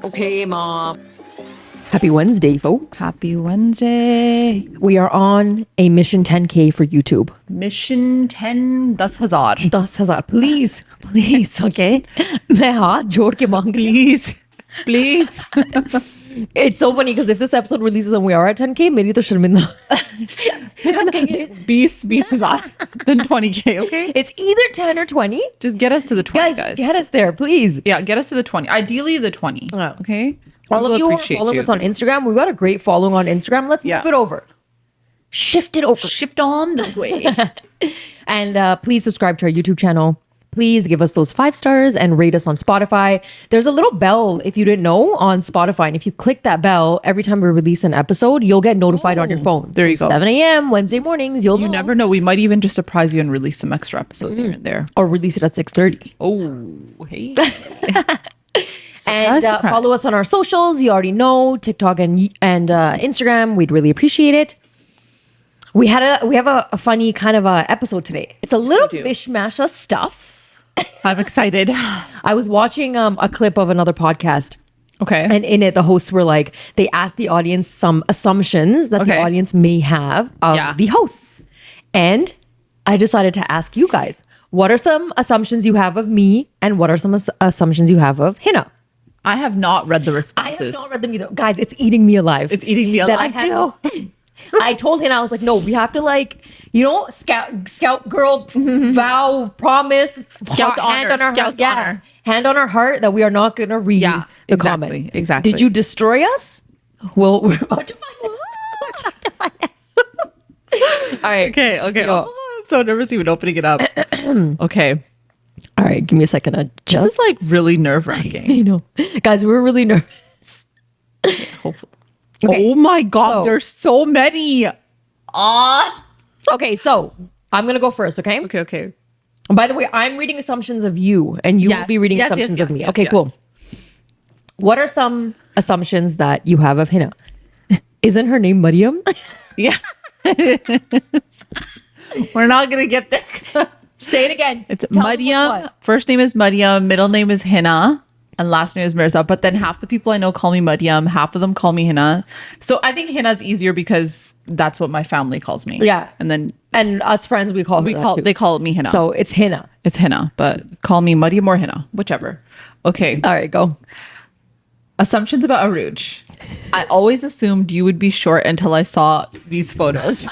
Okay, Mom. Happy Wednesday, folks. Happy Wednesday. We are on a mission 10K for YouTube. Mission 10, 10,000. 10,000. Please, please, okay? मैं हाथ जोड़ के मांग रही Please. Please. It's so funny because if this episode releases and we are at 10K, मेरी तो शर्मिंदा. 20,000. Then 20K, okay? It's either 10 or 20. Just get us to the 20, guys. Get us there, please. Yeah, get us to the 20. Ideally, the 20. Oh. Okay? All of We'll you are appreciate following you. us on Instagram. We've got a great following on Instagram. Let's move it over. Shift it over. Shipped on this way. And please subscribe to our YouTube channel. Please give us those 5 stars and rate us on Spotify. There's a little bell, if you didn't know, on Spotify. And if you click that bell, every time we release an episode, you'll get notified on your phone. There you go. 7 a.m. Wednesday mornings, you'll You know. never know. We might even just surprise you and release some extra episodes here and there. Or release it at 6:30. Oh, hey. And Surprise. follow us on our socials. You already know, TikTok and Instagram. We'd really appreciate it. We have a funny kind of a episode today. It's a little we do. mishmash of stuff. I'm excited. I was watching a clip of another podcast. Okay. And in it, the hosts were like, they asked the audience some assumptions that the Okay. audience may have of the hosts. And I decided to ask you guys, what are some assumptions you have of me? And what are some assumptions you have of Hina? I have not read the I responses. have not read them either. Guys, it's eating me alive. It's eating me That alive too. I told him, I was like, no, we have to scout girl, vow, promise, Scout hand honor, on our scout heart. honor. Hand on our heart that we are not going to read the exactly, comments. exactly. Did you destroy us? Well, we're about to find out. All right. Okay. Yo. Oh, I'm so nervous even opening it up. Okay. All right. Give me a second. This Just is like really nerve wracking. you know, guys, we're really nervous. Hopefully. Okay. Oh my God. So- There's so many. Okay. So I'm going to go first. Okay. Okay. By the way, I'm reading assumptions of you and you will Yes. be reading Yes, assumptions yes, of me. yes, Okay, yes. cool. What are some assumptions that you have of Hina? Isn't her name Mariam? Yeah. We're not going to get there. Say it again. It's Tell them what's Mariam. what. First name is Mariam. Middle name is Hina. And last name is Mirza. But then half the people I know call me Mariam. Half of them call me Hina. So I think Hina's easier because that's what my family calls me. Yeah. And then And us friends, we call her that too. they call me Hina. So it's Hina. It's Hina, but call me Mariam or Hina, whichever. Okay. All right, go. Assumptions about Uruje. I always assumed you would be short until I saw these photos.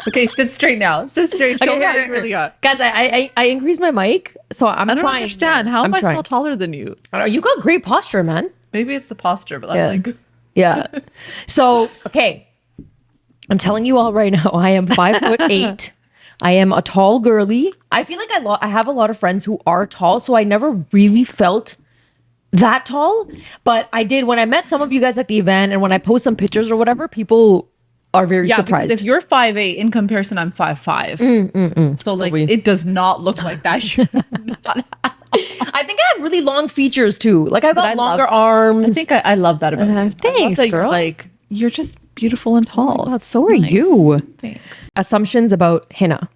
Okay, sit straight now. Sit straight. Show me how you really are. Guys, I increased my mic, so I'm I don't trying. understand. How am I trying. still taller than you? You got great posture, man. Maybe it's the posture, but Yeah. I'm like, Yeah. So, okay. I'm telling you all right now, I am 5'8". I am a tall girly. I feel like I have a lot of friends who are tall, so I never really felt that tall. But I did when I met some of you guys at the event and when I post some pictures or whatever, people are very yeah, surprised. because if you're 5'8", in comparison, I'm 5'5". So like, it does not look like that. You're not- I think I have really long features too. Like I've got I longer love- arms. I think I love that about you. I love Thanks, that you're girl. like, you're just beautiful and tall. God, so are Nice. you. Thanks. Assumptions about Hina.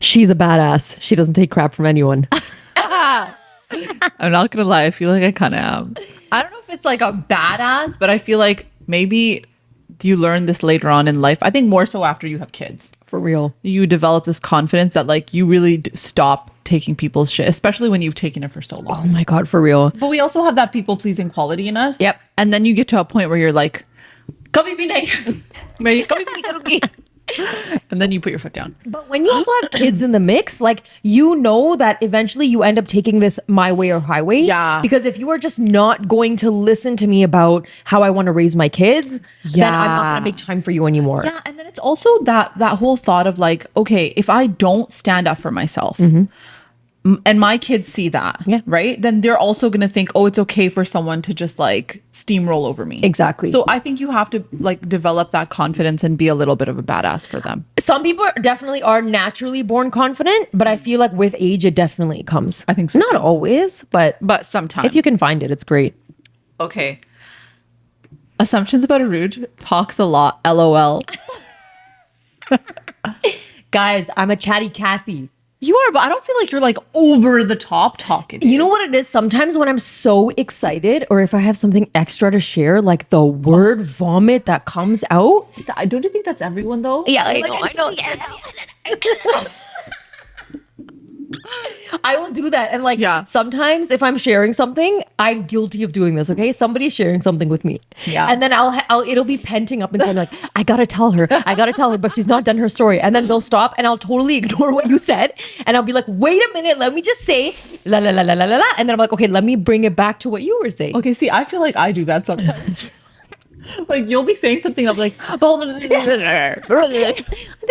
She's a badass. She doesn't take crap from anyone. I'm not gonna lie, I feel like I kind of am. I don't know if it's like a badass, but I feel like maybe you learn this later on in life. I think more so after you have kids. For real. You develop this confidence that like you really stop taking people's shit, especially when you've taken it for so long. Oh my God, for real. But we also have that people pleasing quality in us. Yep. And then you get to a point where you're like, "Kabhi bhi nahi. Main kabhi bhi nahi karungi." And then you put your foot down. But when you also have kids in the mix, like you know that eventually you end up taking this my way or highway. Yeah. Because if you are just not going to listen to me about how I want to raise my kids, then I'm not gonna make time for you anymore. Yeah, and then it's also that whole thought of like, okay, if I don't stand up for myself, and my kids see that, Yeah. right? Then they're also going to think, oh, it's okay for someone to just like steamroll over me. Exactly. So I think you have to like develop that confidence and be a little bit of a badass for them. Some people definitely are naturally born confident, but I feel like with age it definitely comes. I think so, Not always, but But sometimes. if you can find it, it's great. Okay. Assumptions about Uruje. Talks a lot. LOL. Guys, I'm a chatty Cathy. You are, but I don't feel like you're like over the top talking. You know what it is? Sometimes when I'm so excited or if I have something extra to share, like the word vomit that comes out. Don't you think that's everyone though? Yeah, I Like, know. I will do that. And like Yeah. sometimes if I'm sharing something, I'm guilty of doing this. Okay. Somebody's sharing something with me. Yeah. And then it'll be penting up inside like, I gotta tell her, but she's not done her story. And then they'll stop and I'll totally ignore what you said. And I'll be like, wait a minute, let me just say la la la la la la la. And then I'm like, okay, let me bring it back to what you were saying. Okay, see, I feel like I do that sometimes. Like you'll be saying something, I'm like, I think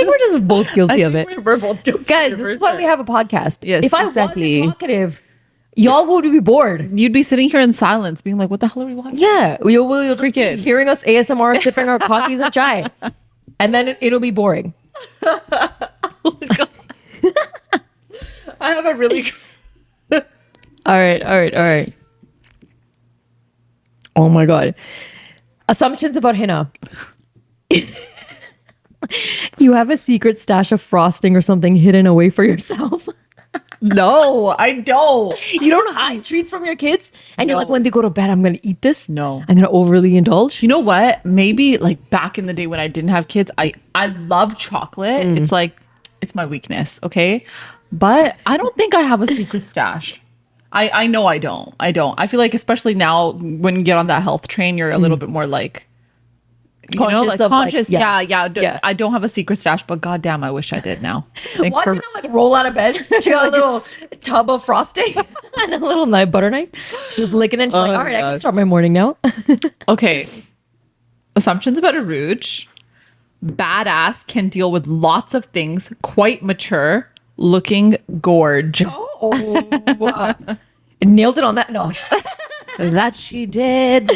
we're just both guilty of it. We're both guilty. Guys, this is why we have a podcast. Yes, if I exactly. wasn't talkative, y'all would be bored. You'd be sitting here in silence, being like, "What the hell are we watching?" Yeah, you'll just be Crickets. hearing us ASMR sipping our coffees and chai, and then it'll be boring. Oh my God. I have a really. All right. Oh my God. Assumptions about Hina. You have a secret stash of frosting or something hidden away for yourself. No, I don't. You don't hide treats from your kids, and you're No. like, when they go to bed, I'm gonna eat this. No. I'm gonna overly indulge. You know what? Maybe like back in the day when I didn't have kids, I love chocolate. It's like it's my weakness, okay? But I don't think I have a secret stash. I know I don't. I feel like especially now when you get on that health train, you're a little bit more like Conscious of, like, conscious. yeah. Yeah. I don't have a secret stash, but goddamn, I wish I did now. Thanks Watch for her like roll out of bed. She got a little tub of frosting and a little butter knife. Just licking it. She's like, all right, I can God. start my morning now. Okay. Assumptions about Uruje. Badass, can deal with lots of things, quite mature, looking gorge. Oh, nailed it on that. No. That she did.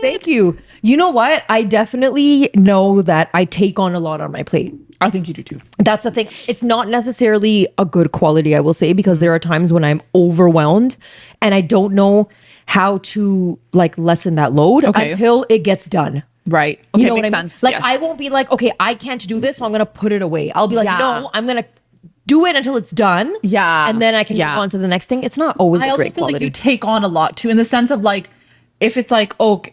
Thank you. You know what? I definitely know that I take on a lot on my plate. I think you do too. That's the thing. It's not necessarily a good quality, I will say, because there are times when I'm overwhelmed and I don't know how to like lessen that load until it gets done. Right. Okay, You know what makes I mean? sense. Like Yes. I won't be like, okay, I can't do this, so I'm gonna put it away. I'll be like, Yeah. no, I'm gonna do it until it's done. Yeah. And then I can Yeah. move on to the next thing. It's not always I a also great feel quality. like you take on a lot too, in the sense of like, if it's like, oh,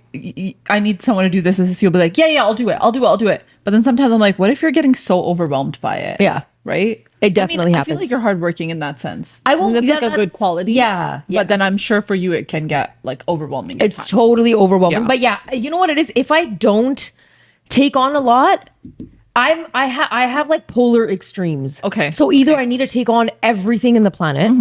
I need someone to do this, you'll be like, yeah, I'll do it. But then sometimes I'm like, what if you're getting so overwhelmed by it? Yeah. Right? It definitely I feel happens. like you're hardworking in that sense. I won't- That's yeah, like a that- good quality. yeah. But then I'm sure for you it can get like overwhelming. at It's times. totally overwhelming. Yeah. But yeah, you know what it is? If I don't take on a lot, I have like polar extremes. Okay. So either I need to take on everything in the planet,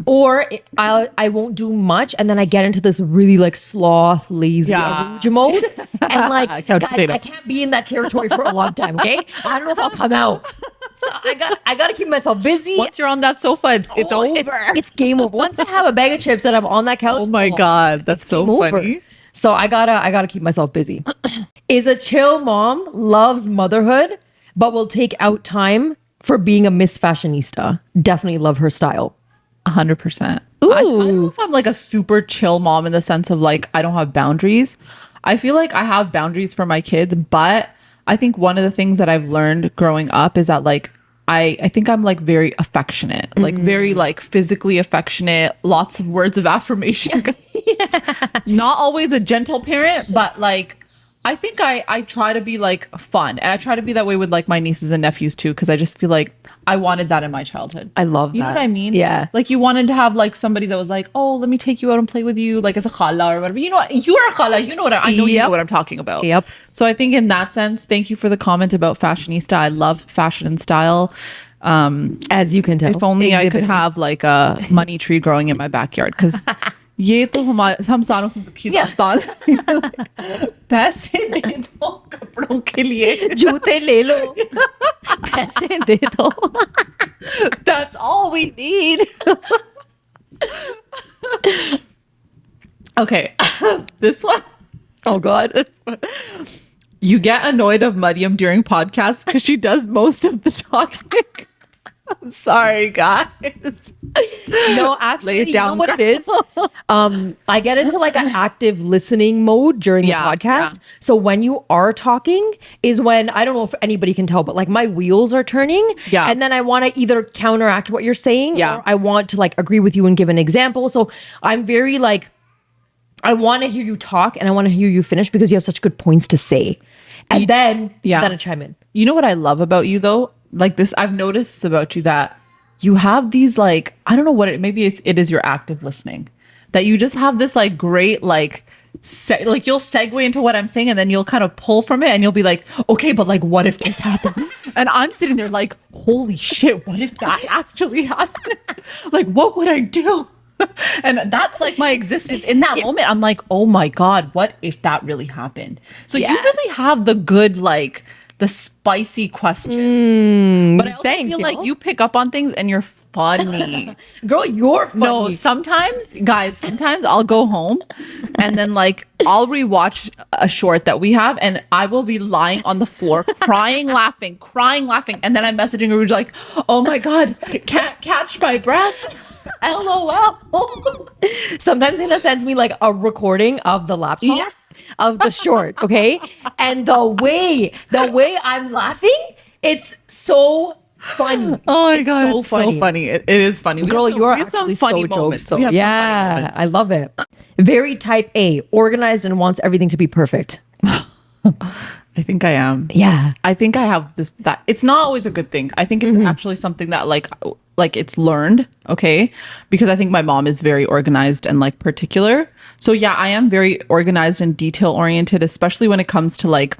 or I won't do much, and then I get into this really like sloth, lazy Yeah. Uruje mode, and like Couch guys, potato. I can't be in that territory for a long time. Okay, I don't know if I'll come out. So I gotta keep myself busy. Once you're on that sofa, it's Oh, over. It's game over. Once I have a bag of chips and I'm on that couch. Oh my God, that's so game over. funny. So I gotta keep myself busy. Is a chill mom, loves motherhood, but will take out time for being a Miss Fashionista. Definitely love her style. 100%. I don't know Ooh. if I'm like a super chill mom in the sense of like I don't have boundaries. I feel like I have boundaries for my kids, but I think one of the things that I've learned growing up is that like I think I'm like very affectionate, like very like physically affectionate, lots of words of affirmation. Not always a gentle parent, but like I think I try to be like fun, and I try to be that way with like my nieces and nephews too, because I just feel like I wanted that in my childhood. I love that. You know what I mean? Yeah. Like you wanted to have like somebody that was like, oh, let me take you out and play with you, like as a khala or whatever. You know, you are a khala. You know what I know. You know Yep. what I'm talking about. Yep. So I think in that sense, thank you for the comment about fashionista. I love fashion and style. As you can tell. If only I could Exhibiting. have like a money tree growing in my backyard, because ये तो हम सारों की दुखी दास्तान पैसे दे दो कपड़ों के लिए. जूते ले लो पैसे दे दो. That's all we need. Okay, this one. Oh God. You get annoyed of Mariam during podcasts because she does most of the talking. I'm sorry, guys. No, Lay actually, it you know down, what it is? I get into like an active listening mode during the Yeah, podcast. yeah. So when you are talking is when, I don't know if anybody can tell, but like my wheels are turning. Yeah. And then I want to either counteract what you're saying, Yeah. or I want to like agree with you and give an example. So I'm very like, I want to hear you talk and I want to hear you finish because you have such good points to say. And then I chime in. You know what I love about you though? Like this, I've noticed this about you, that you have these like, I don't know what maybe it is your active listening, that you just have this like great like like you'll segue into what I'm saying and then you'll kind of pull from it and you'll be like, okay, but like what if this happened? And I'm sitting there like, holy shit, what if that actually happened? Like what would I do? And that's like my existence in that moment. I'm like, oh my God, what if that really happened? So you Yes. really have the good, like the spicy questions. But I also thanks, feel like y'all. you pick up on things and you're funny. Girl, you're funny. No, sometimes, guys, sometimes I'll go home and then like I'll rewatch a short that we have and I will be lying on the floor crying, laughing, and then I'm messaging Uruje like, oh my God, can't catch my breath. LOL. Sometimes Hina sends me like a recording of the laptop Yeah. of the short, okay? And the way I'm laughing, it's so funny. Oh my It's God, so it's so funny. It is funny. We Girl, have some- you're we have some actually funny so moments. jokes though. We have some funny Yeah, moments. I love it. Very type A, organized and wants everything to be perfect. I think I am. Yeah. I think I have this, that it's not always a good thing. I think it's actually something that like it's learned, okay? Because I think my mom is very organized and like particular. So yeah, I am very organized and detail oriented, especially when it comes to like,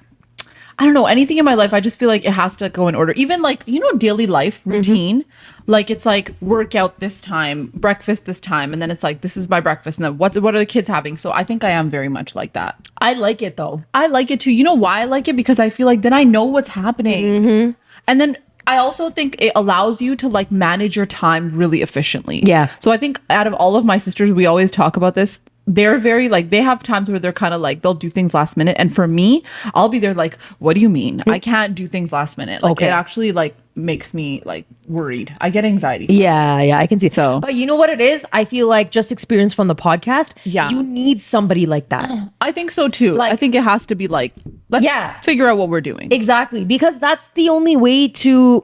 I don't know, anything in my life. I just feel like it has to go in order. Even like, you know, daily life routine. Like it's like workout this time, breakfast this time, and then it's like this is my breakfast, and then what are the kids having? So I think I am very much like that. I like it though. I like it too. You know why I like it? Because I feel like then I know what's happening. And then I also think it allows you to like manage your time really efficiently. Yeah. So I think out of all of my sisters, we always talk about this. They're very like, they have times where they're kind of like, they'll do things last minute. And for me, I'll be there like, what do you mean? I can't do things last minute. Like Okay. it actually like makes me like worried. I get anxiety. Yeah, I can see. So- But you know what it is? I feel like just experience from the podcast. Yeah. You need somebody like that. I think so too. Like- I think it has to be like, let's Yeah. figure out what we're doing. Exactly. Because that's the only way to,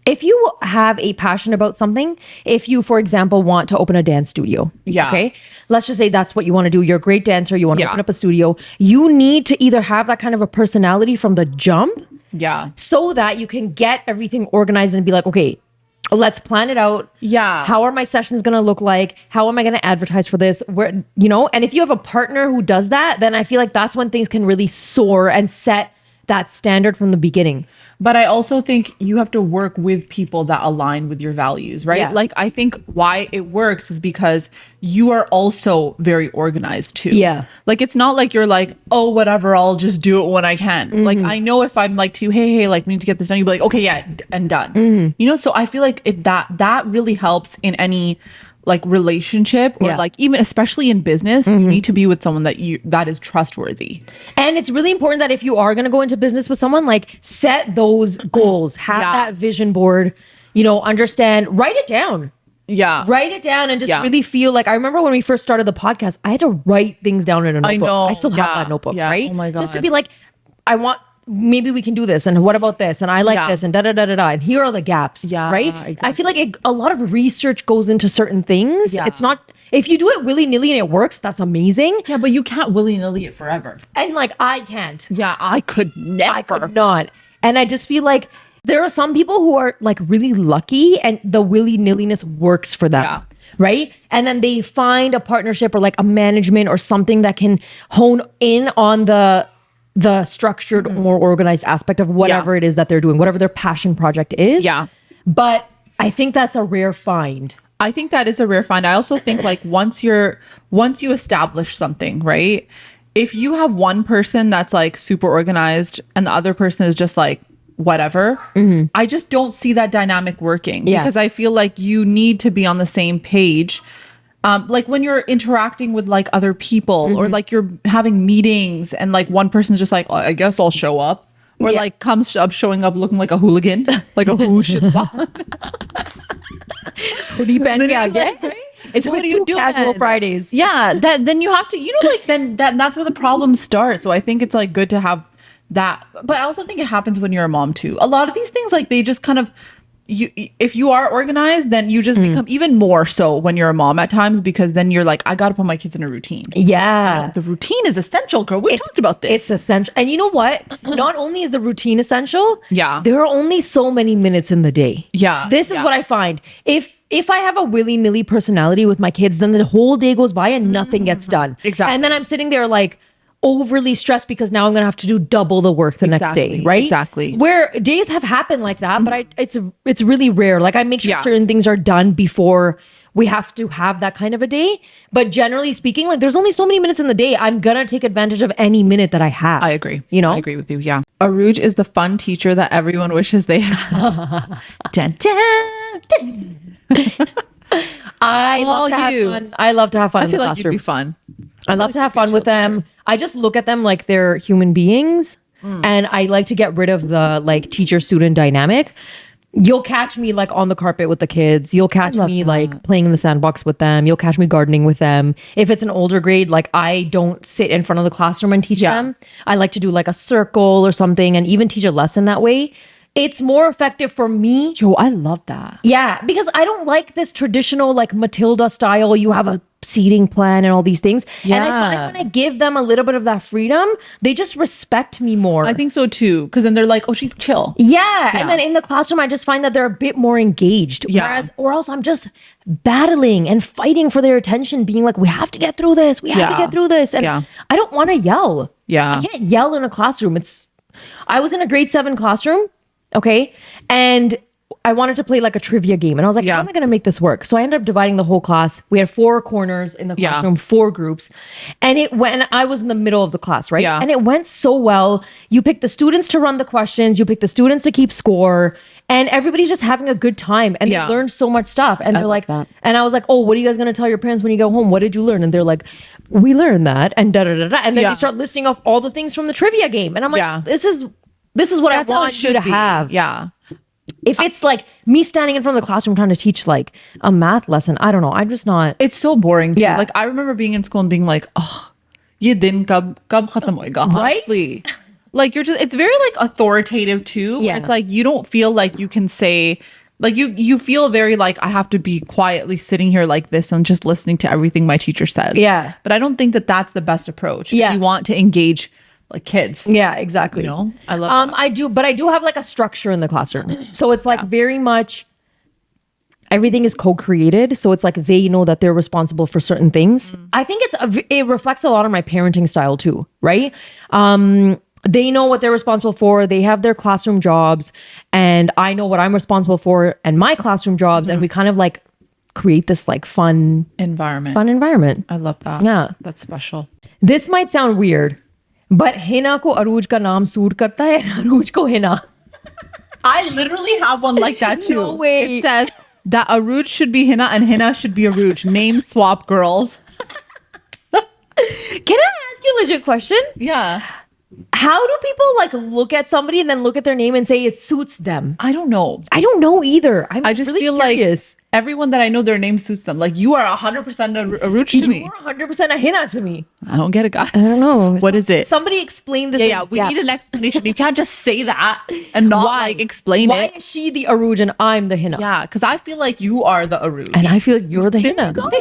if you have a passion about something, if you, for example, want to open a dance studio. Yeah. Okay. Let's just say that's what you want to do. You're a great dancer. You want to Yeah. open up a studio. You need to either have that kind of a personality from the jump Yeah. so that you can get everything organized and be like, okay, let's plan it out. Yeah. How are my sessions going to look like? How am I going to advertise for this? Where, you know, and if you have a partner who does that, then I feel like that's when things can really soar and set that standard from the beginning. But I also think you have to work with people that align with your values, right? Yeah. Like, I think why it works is because you are also very organized too. Yeah. Like, it's not like you're like, oh, whatever, I'll just do it when I can. Like, I know if I'm like to you, hey, like, we need to get this done, you'd be like, okay, yeah, and done. You know, so I feel like that really helps in any like relationship or Yeah. like even especially in business, you need to be with someone that is trustworthy. And it's really important that if you are going to go into business with someone, like set those goals, have Yeah. that vision board, you know, understand, write it down. Yeah. Write it down and just Yeah. really feel like, I remember when we first started the podcast, I had to write things down in a notebook. know. I still have Yeah. that notebook, Yeah. right? Oh my Just to God. be like, maybe we can do this. And what about this? And I like Yeah. this and da da da da da. And here are the gaps. Yeah, Right. I exactly. feel like a lot of research goes into certain things. Yeah. It's not, if you do it willy nilly and it works, that's amazing. Yeah, but you can't willy-nilly it forever. And like, I can't. Yeah, I could never. I could not. And I just feel like there are some people who are like really lucky and the willy nilliness works for them. Yeah. Right. And then they find a partnership or like a management or something that can hone in on the structured, more organized aspect of whatever it is that they're doing, whatever their passion project is. Yeah. But I think that's a rare find. I think that is a rare find. I also think like once you establish something, right? If you have one person that's like super organized and the other person is just like whatever, I just don't see that dynamic working Yeah. because I feel like you need to be on the same page. Like when you're interacting with like other people or like you're having meetings and like one person's just like, oh, I guess I'll show up. Or Yeah. like comes up showing up looking like a hooligan, like a who shits on. Hoodie pen ke aa It's gaya. like, right? It's So what what do do you you do casual then? Fridays. Yeah, that then you have to, like then that's where the problems start. So I think it's like good to have that, but I also think it happens when you're a mom too. A lot of these things, like they just kind of if you are organized, then you just become even more so when you're a mom at times, because then you're like, I gotta put my kids in a routine. Yeah. The routine is essential, girl. We talked about this. It's essential. And you know what? Not only is the routine essential, Yeah. there are only so many minutes in the day. Yeah, This is yeah. what I find. If I have a willy-nilly personality with my kids, then the whole day goes by and nothing gets done. Exactly. And then I'm sitting there like overly stressed because now I'm gonna have to do double the work the next day, Exactly, right? exactly. Where days have happened like that, but it's really rare. Like I make sure Yeah. certain things are done before we have to have that kind of a day. But generally speaking, like there's only so many minutes in the day. I'm gonna take advantage of any minute that I have. I agree. You know? I agree with you. Yeah. Aruj is the fun teacher that everyone wishes they had. Dun, dun, dun. I love All to have you. fun. I love to have fun I in the feel like you'd classroom. be fun. I love to have fun with them. I just look at them like they're human beings. And I like to get rid of the like teacher student dynamic. You'll catch me like on the carpet with the kids. You'll catch me like playing in the sandbox with them. You'll catch me gardening with them. If it's an older grade, like I don't sit in front of the classroom and teach them. I like to do like a circle or something and even teach a lesson that way. It's more effective for me. Yo, I love that. Yeah, because I don't like this traditional like Matilda style. You have a seating plan and all these things. And I Yeah. find when I give them a little bit of that freedom, they just respect me more. I think so too. Because then they're like, oh, she's chill. Yeah. And then in the classroom, I just find that they're a bit more engaged. Yeah. Whereas, or else I'm just battling and fighting for their attention, being like, we have to get through this. We have to Yeah. get through this. And Yeah. I don't want to yell. Yeah. I can't yell in a classroom. I was in a grade 7 classroom. Okay. And I wanted to play like a trivia game. And I was like, Yeah. how am I going to make this work? So I ended up dividing the whole class. We had 4 corners in the Yeah. classroom, 4 groups. And I was in the middle of the class, right? Yeah. And it went so well. You pick the students to run the questions, you pick the students to keep score, and everybody's just having a good time. And Yeah. they learned so much stuff. And they're love like, that. and I was like, oh, what are you guys going to tell your parents when you go home? What did you learn? And they're like, we learned that. And da da da da. And then Yeah. they start listing off all the things from the trivia game. And I'm like, Yeah. this is what That's I how it want you should to be. have. Yeah. If it's like me standing in front of the classroom trying to teach like a math lesson, I don't know. I'm just not. It's so boring too. Yeah. Like I remember being in school and being like, oh, ye din kab khatam hoega, Right? honestly. Like it's very like authoritative too. Yeah. It's like you don't feel like you can say, like you feel very like I have to be quietly sitting here like this and just listening to everything my teacher says. Yeah. But I don't think that that's the best approach. Yeah. If you want to engage like kids. Yeah, exactly. You know, I love that. I do have like a structure in the classroom. So it's like very much everything is co-created. So it's like they know that they're responsible for certain things. I think it reflects a lot of my parenting style too, right? They know what they're responsible for. They have their classroom jobs, and I know what I'm responsible for and my classroom jobs, and we kind of like create this like fun Environment. environment. I love that. Yeah. That's special. This might sound weird, but Hina ko Aruj ka naam suit karta hai, and Aruj ko Hina. I literally have one like that too. No way. It says that Aruj should be Hina and Hina should be Aruj. Name swap girls. Can I ask you a legit question? Yeah. How do people like look at somebody and then look at their name and say it suits them? I don't know. I don't know either. I just really feel curious. like everyone that I know, their name suits them. Like you are 100% Aruj to me. You're 100% a Hina to me. I don't get it, guys. I don't know. What is it? Somebody explain this. Yeah, we need an explanation. You can't just say that and not like explain Why it. is she the Aruj and I'm the Hina? Yeah, because I feel like you are the Aruj. And I feel you're the Hina. go.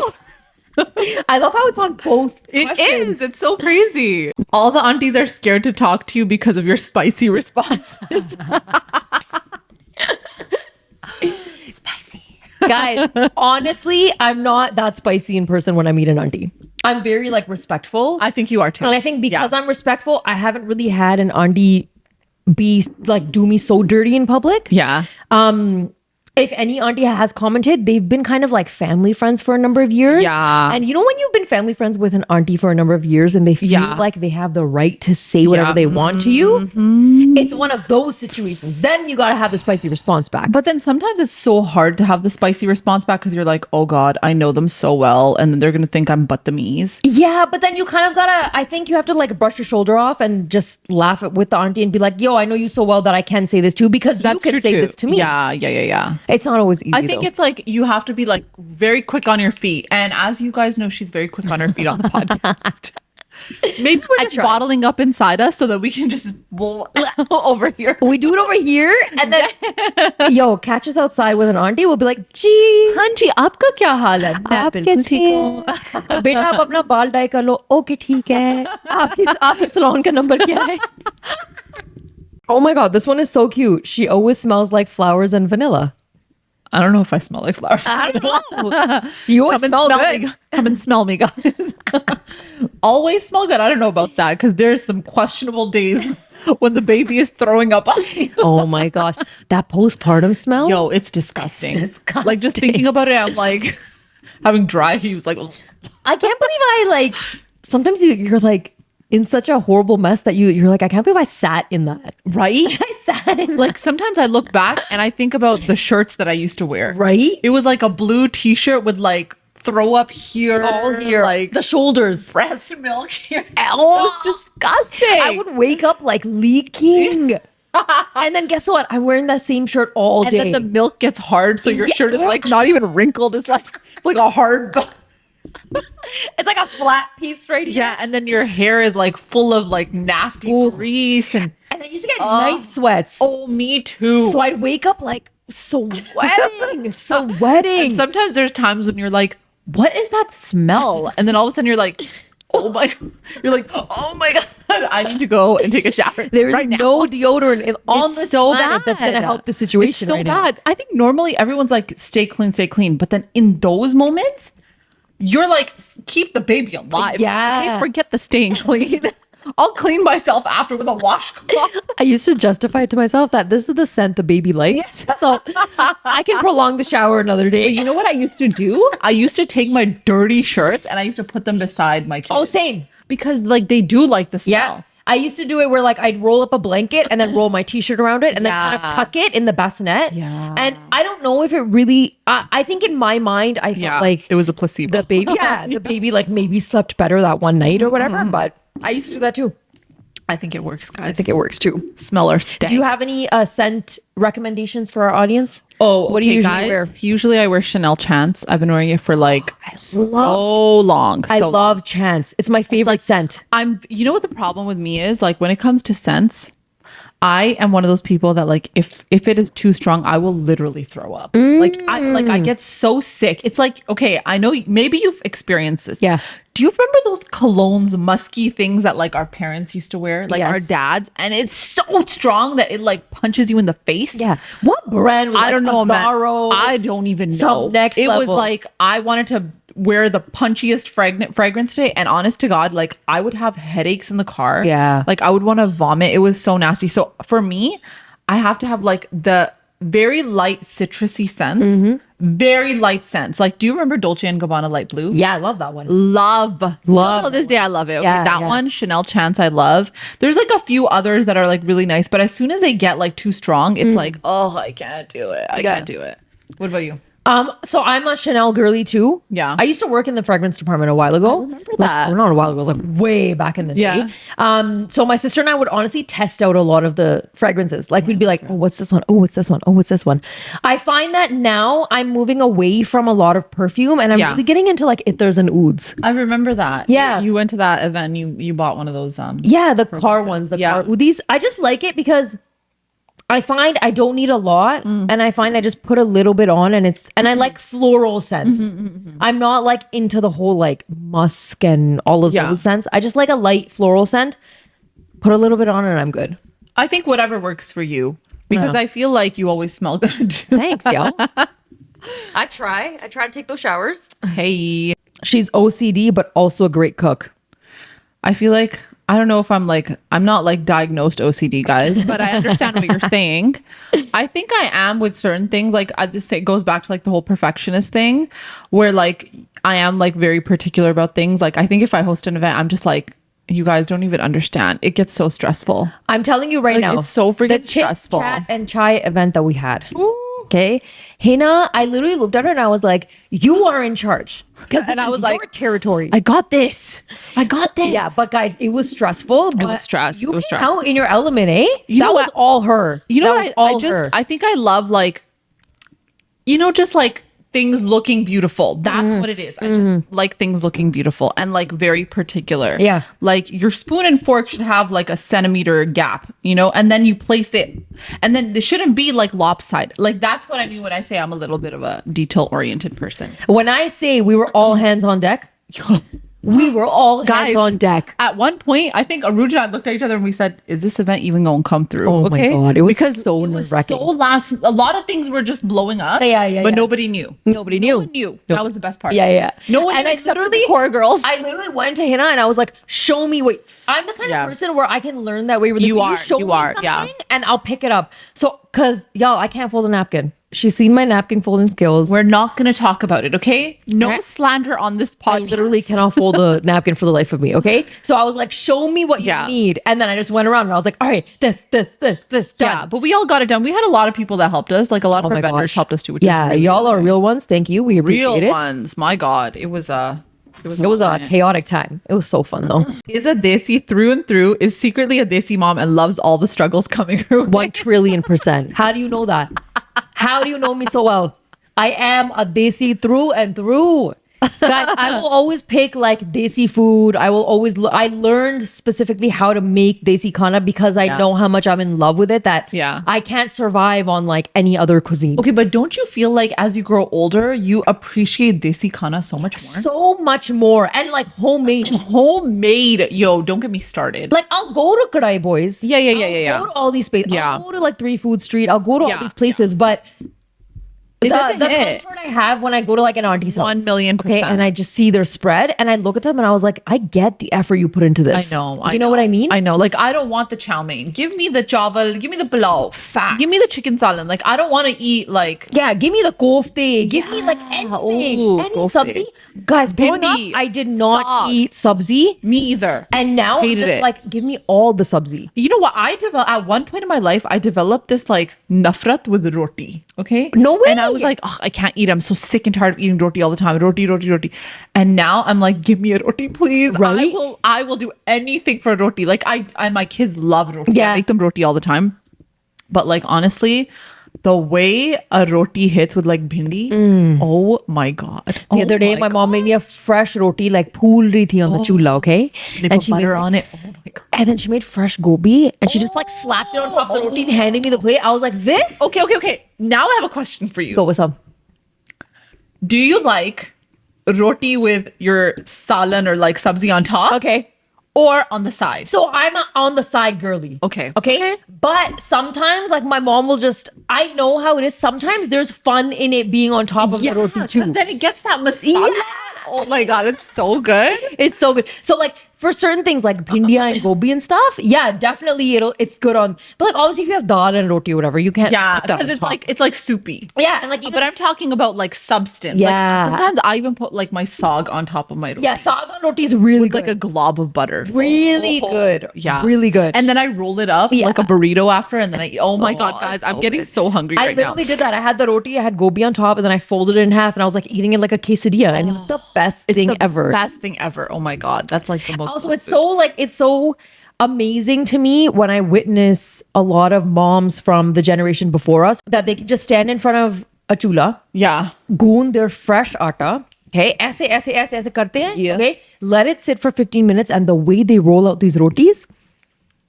I love how it's on both It questions. is. It's so crazy. All the aunties are scared to talk to you because of your spicy responses. Spicy. Guys, honestly, I'm not that spicy in person when I meet an auntie. I'm very like respectful. I think you are too. And I think because I'm respectful, I haven't really had an auntie be like do me so dirty in public. Yeah. If any auntie has commented, they've been kind of like family friends for a number of years. Yeah. And you know when you've been family friends with an auntie for a number of years and they feel Yeah. like they have the right to say whatever Yeah. they want to you, It's one of those situations. Then you got to have the spicy response back. But then sometimes it's so hard to have the spicy response back because you're like, oh God, I know them so well. And then they're going to think I'm but the me's. Yeah, but then you kind of gotta, I think you have to like brush your shoulder off and just laugh with the auntie and be like, yo, I know you so well that I can say this too because you can say this to me. Yeah. It's not always easy. I think it's like you have to be like very quick on your feet. And as you guys know, she's very quick on her feet on the podcast. Maybe we're just bottling up inside us so that we can just over here. We do it over here and then yo, catch us outside with an auntie. We'll be like, gee, auntie, आपका क्या हाल है? आप कैसे हैं? बेटा आप अपना बाल डाई कर लो. ओके ठीक है. आपके salon का number क्या है? Oh my God, this one is so cute. She always smells like flowers and vanilla. I don't know if I smell like flowers. I don't know. You always smell good. Come and smell me, guys. Always smell good. I don't know about that because there's some questionable days when the baby is throwing up on you. Oh my gosh. That postpartum smell? Yo, it's disgusting. It's disgusting. Like just thinking about it, I'm like having dry heaves. Like, I can't believe I like, sometimes you're like, in such a horrible mess that you're like, I can't believe I sat in that. Right? I sat in like sometimes I look back and I think about the shirts that I used to wear. Right? It was like a blue t-shirt with like throw up here. All here. Like the shoulders. Breast milk here. Oh, it was disgusting. I would wake up like leaking. And then guess what? I'm wearing that same shirt all day. And then the milk gets hard. So your shirt is like not even wrinkled. It's like a hard it's like a flat piece right here. Yeah, and then your hair is like full of like nasty grease and I used to get night sweats. Oh, me too. So I'd wake up like sweating. And sometimes there's times when you're like, what is that smell? And then all of a sudden you're like, oh my God, I need to go and take a shower. There's no deodorant on the planet that's going to help the situation. It's so bad. I think normally everyone's like, stay clean. But then in those moments, you're like, keep the baby alive. Yeah. Okay, forget the staying clean. I'll clean myself after with a washcloth. I used to justify it to myself that this is the scent the baby likes. So I can prolong the shower another day. But you know what I used to do? I used to take my dirty shirts and I used to put them beside my kids. Oh, same. Because like they do like the smell. Yeah. I used to do it where like I'd roll up a blanket and then roll my t-shirt around it and then kind of tuck it in the bassinet. Yeah. And I don't know if it really, I think in my mind, I felt like it was a placebo. The baby, the baby like maybe slept better that one night or whatever. But I used to do that too. I think it works, guys. I think it works too. Smell or stay. Do you have any scent recommendations for our audience? Oh, what do you usually wear? Usually I wear Chanel Chance. I've been wearing it for like so long. I love Chance. It's my favorite scent. You know what the problem with me is? Like when it comes to scents, I am one of those people that like if it is too strong, I will literally throw up. I get so sick. It's like, okay, I know maybe you've experienced this. Yeah. Do you remember those colognes, musky things that like our parents used to wear, like our dads? And it's so strong that it like punches you in the face. Yeah. What brand? I don't know, man. Sorrow. I don't even know. Some next it level. was like I wanted to wear the punchiest fragrance today, and honest to God, like I would have headaches in the car. Yeah. Like I would want to vomit. It was so nasty. So for me, I have to have like the very light citrusy scents. Very light scents. Like, do you remember Dolce and Gabbana Light Blue? Yeah, I love that one. Still to this day, I love it. Okay, that one, Chanel Chance, I love. There's like a few others that are like really nice, but as soon as they get like too strong, it's like, oh, I can't do it. I can't do it. What about you? So I'm a Chanel girly too. Yeah. I used to work in the fragrance department a while ago. I remember that. Well, not a while ago. It was like way back in the day. So my sister and I would honestly test out a lot of the fragrances. Like we'd be like, oh, what's this one? Oh, what's this one? Oh, what's this one? I find that now I'm moving away from a lot of perfume and I'm really getting into like ethers and ouds. I remember that. Yeah. You went to that event. You bought one of those. Yeah, the car ones. The car oudies. I just like it because I find I don't need a lot and I find I just put a little bit on and I like floral scents. I'm not like into the whole like musk and all of those scents. I just like a light floral scent. Put a little bit on and I'm good. I think whatever works for you because I feel like you always smell good. Thanks, yo. I try to take those showers. Hey. She's OCD but also a great cook. I feel like I don't know if I'm not like diagnosed OCD, guys, but I understand what you're saying. I think I am with certain things. Like it goes back to like the whole perfectionist thing where like I am like very particular about things. Like I think if I host an event, I'm just like, You guys don't even understand. It gets so stressful. I'm telling you right Like, now. it's so freaking the chit stressful. chat and chai event that we had. Okay. Hina, I literally looked at her and I was like, you are in charge. Because this And I is was your like, territory. I got this. I got this. Yeah, but guys, it was stressful. But was stress. You It was came stress. out in your element, eh? You know that was what? all her. You know that what? was all her. I think I love like, just like things looking beautiful. That's what it is. I just like things looking beautiful and like very particular. Yeah. Like your spoon and fork should have like a centimeter gap, and then you place it, and then they shouldn't be like lopsided. Like that's what I mean when I say I'm a little bit of a detail oriented person. When I say we were all hands on deck, we were all hands on deck. At one point, I think Uruje and I looked at each other and we said, "Is this event even going to come through?" Oh my God, it was so nerve-wracking. So a lot of things were just blowing up. Yeah, but yeah. nobody knew. Nobody No knew. one knew. No. That was the best part. Yeah. No one And knew I except for literally- the poor girls. I literally went to Hina and I was like, show me what I'm the kind Yeah. of person where I can learn that way really You quick. are, show you me are, something yeah. and I'll pick it up. So cause y'all, I can't fold a napkin. She's seen my napkin folding skills. We're not going to talk about it, okay? No Okay. slander on this I podcast. literally cannot fold a napkin for the life of me. Okay. So I was like, show me what you Yeah. need. And then I just went around and I was like, all right, this, done. Yeah, but we all got it done. We had a lot of people that helped us. Like a lot of Oh our my vendors gosh. helped us too. Which Yeah. is really, Y'all are really real nice. ones. Thank you. We appreciate Real it. ones. My God. It was a Chaotic time. It was so fun though. Is a desi through and through, is secretly a desi mom and loves all the struggles coming her way. 1,000,000,000%. How do you know that? How do you know me so well? I am a desi through and through. Guys, I will always pick like desi food. I will always, I learned specifically how to make desi khana because I know how much I'm in love with it that I can't survive on like any other cuisine. Okay, but don't you feel like as you grow older, you appreciate desi khana so much more? So much more. And like homemade. Homemade, yo, don't get me started. Like I'll go to Kadai Boys. Yeah. I'll go to all these spaces. Yeah. I'll go to like 3 Food Street. I'll go to all these places, but It the doesn't hit. comfort I have when I go to like an auntie's house. 1,000,000%. Okay, and I just see their spread and I look at them and I was like, I get the effort you put into this. I know. You know what I mean? I know. Like, I don't want the chow mein. Give me the chawal. Give me the pulao. Facts. Give me the chicken salad. Like, I don't want to eat like. Yeah, give me the kofte. Give me like anything. Ooh, Any kofte. sabzi. Guys, growing up, Bhindi, I did not saag. eat sabzi. Me either. And now I'm Hated just it. like, give me all the sabzi. You know what? I developed at one point in my life, I developed this like nafrat with roti. Okay. No way. And I was like, oh, I can't eat. I'm so sick and tired of eating roti all the time. Roti. And now I'm like, give me a roti, please. Right? I will do anything for roti. Like my kids love roti. Yeah. I make them roti all the time. But like honestly, the way a roti hits with like bhindi, oh my God. The other day, my mom made me a fresh roti, like phool rahi thi on the chula, okay? They put butter on it. Oh my God. And then she made fresh gobi and she just like slapped it on top of the roti and handed me the plate. I was like, this? Okay. Now I have a question for you. Go with some. Do you like roti with your salan or like sabzi on top? Okay. Or on the side? So I'm a on the side girly. Okay. Okay. But sometimes, like, my mom will just, I know how it is. Sometimes there's fun in it being on top of the roti because too. then it gets that masala. Oh my God, it's so good. It's so good. So, like, for certain things like bhindiya and gobi and stuff, yeah, definitely it's good on. But like, obviously, if you have dal and roti or whatever, you can't. Yeah, put that because on top. it's like soupy. Yeah, and like, even But I'm talking about like substance. Yeah. Like, sometimes I even put like my saag on top of my roti. yeah, saag roti is really With good. like a glob of butter. really good. Yeah. really good. And then I roll it up Yeah. like a burrito after, and then I eat. Oh my God, Oh, guys, so I'm getting good. so hungry I right now. literally did that. I had the roti, I had gobi on top, and then I folded it in half, and I was like eating it like a quesadilla, and it was the best thing the ever. Best thing ever. Oh my God, that's like the most. Also, it's so amazing to me when I witness a lot of moms from the generation before us that they can just stand in front of a chula, Yeah. goon their fresh atta. Okay, aise karte hain. Yeah. Okay, let it sit for 15 minutes, and the way they roll out these rotis,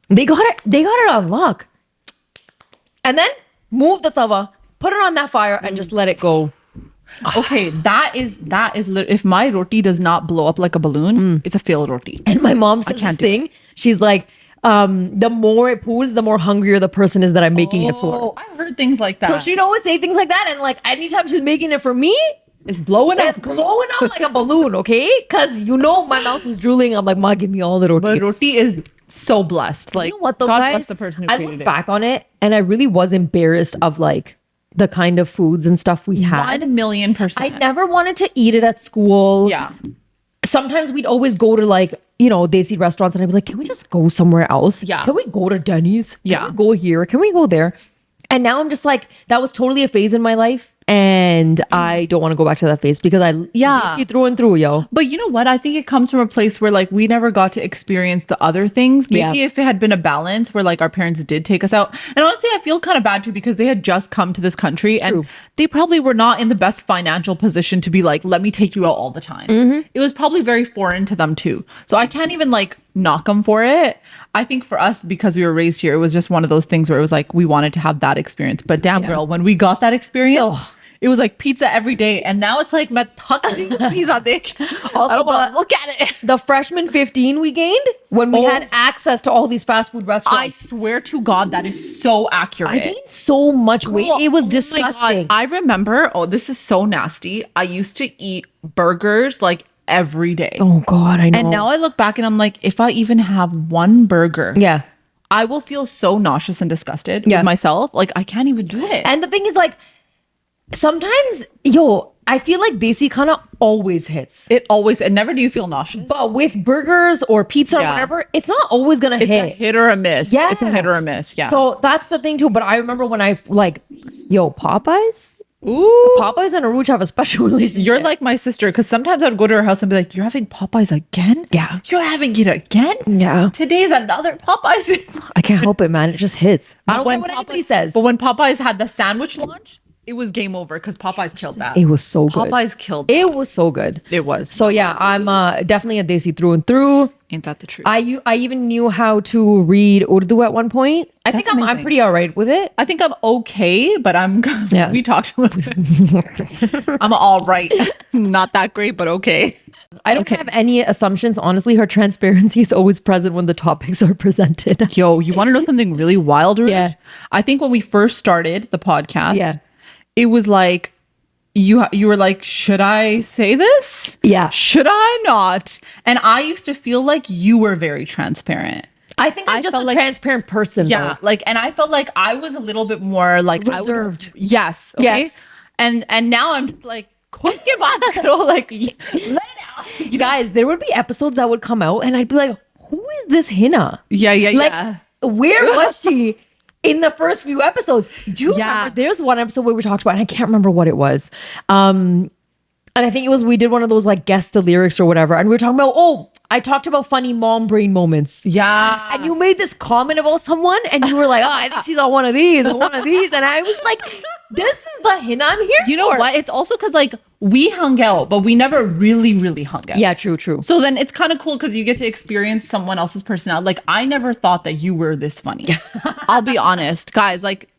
they got it on lock. And then move the tawa, put it on that fire, and just let it go. Okay, that is if my roti does not blow up like a balloon, it's a failed roti. And my mom says this can't do thing. She's like, the more it pools, the more hungrier the person is that I'm making it for. Oh, I've heard things like that. So she'd always say things like that. And like anytime she's making it for me, it's blowing it's up. blowing up like a balloon, okay? Because my mouth was drooling. I'm like, Ma, give me all the roti. But roti is so blessed. Like, You know what though, God guys? bless the person who I created look it. back on it and I really was embarrassed of like the kind of foods and stuff we had. 1,000,000%. I never wanted to eat it at school. Yeah. sometimes we'd always go to like, desi restaurants, and I'd be like, can we just go somewhere else? Yeah. Can we go to Denny's? Can Yeah. we go here? Can we go there? And now I'm just like, that was totally a phase in my life. And I don't want to go back to that phase because desi through and through, yo. But you know what? I think it comes from a place where like we never got to experience the other things. Maybe if it had been a balance where like our parents did take us out. And honestly, I feel kind of bad too because they had just come to this country and they probably were not in the best financial position to be like, let me take you out all the time. It was probably very foreign to them too. So I can't even like knock them for it. I think for us, because we were raised here, it was just one of those things where it was like we wanted to have that experience. But damn, girl, when we got that experience, it was like pizza every day. And now it's like pizza dick. Also, Look at it. The freshman 15 we gained when we had access to all these fast food restaurants. I swear to God, that is so accurate. I gained so much weight. It was disgusting. I remember, this is so nasty. I used to eat burgers like every day. Oh God, I know. And now I look back and I'm like, if I even have one burger, I will feel so nauseous and disgusted with myself. Like I can't even do it. And the thing is like, sometimes, I feel like desi kind of always hits. It never do you feel nauseous. But with burgers or pizza or whatever, it's not always going to hit. It's a hit or a miss. Yeah. It's a hit or a miss. Yeah. So that's the thing too. But I remember when I Popeyes? Ooh. Popeyes and Uruje have a special relationship. You're like my sister because sometimes I'd go to her house and be like, you're having Popeyes again? Yeah. You're having it again? Yeah. Today's another Popeyes. I can't help it, man. It just hits. I don't care what Popeyes- anybody says. But when Popeyes had the sandwich launch, it was game over because Popeyes killed that. It was so good. Popeyes killed It was so good. It was. So yeah, I'm definitely a desi through and through. Ain't that the truth? I even knew how to read Urdu at one point. I think I'm amazing. pretty all right with it. I think I'm okay, but Yeah. we talked about it. I'm all right. Not that great, but okay. I don't have any assumptions. Honestly, her transparency is always present when the topics are presented. Yo, you want to know something really wild, Rich? Yeah. I think when we first started the podcast, Yeah. it was like you were like, should I say this? Yeah. Should I not? And I used to feel like you were very transparent. I think I'm just a transparent person. Yeah, though. like, and I felt like I was a little bit more like Reserved. Yes. Okay? Yes. And now I'm just like, like let it out. Guys, there would be episodes that would come out and I'd be like, who is this Hina? Yeah, Like, where was she in the first few episodes? Do you remember? There's one episode where we talked about, and I can't remember what it was. And I think it was, we did one of those like guess the lyrics or whatever. And we were talking about, I talked about funny mom brain moments. Yeah. And you made this comment about someone and you were like, I think she's on one of these and one of these. And I was like, this is the Hina I'm here You know for. what? It's also because like we hung out, but we never really hung out. Yeah, true. So then it's kind of cool because you get to experience someone else's personality. Like I never thought that you were this funny. I'll be honest, guys. Like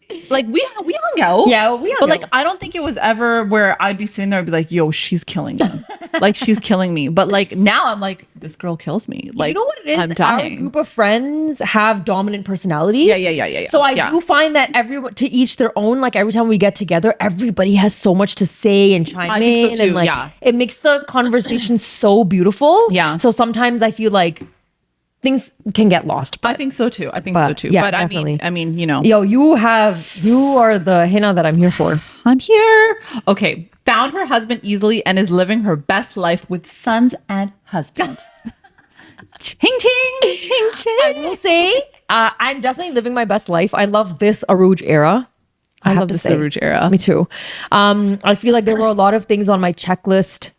we hung out. Yeah, we hung But like out. I don't think it was ever where I'd be sitting there and be like, yo, she's killing me. Like she's killing me. But like now I'm like, this girl kills me. Like You know what it is? I'm Our dying. group of friends have dominant personalities. Yeah. So I do find that everyone, to each their own, like every time we get together, everybody has so much to say and chime I think in. so And too, like yeah. it makes the conversation so beautiful. Yeah. So sometimes I feel like things can get lost. I think so too. But, But yeah, definitely. I mean, you know. Yo, you are the Hina that I'm here for. I'm here. Okay. Found her husband easily and is living her best life with sons and husband. Ching ching, ching ching. I will say, I'm definitely living my best life. I love this Uruje era. I have love to this say. Uruje era. Me too. I feel like there were a lot of things on my checklist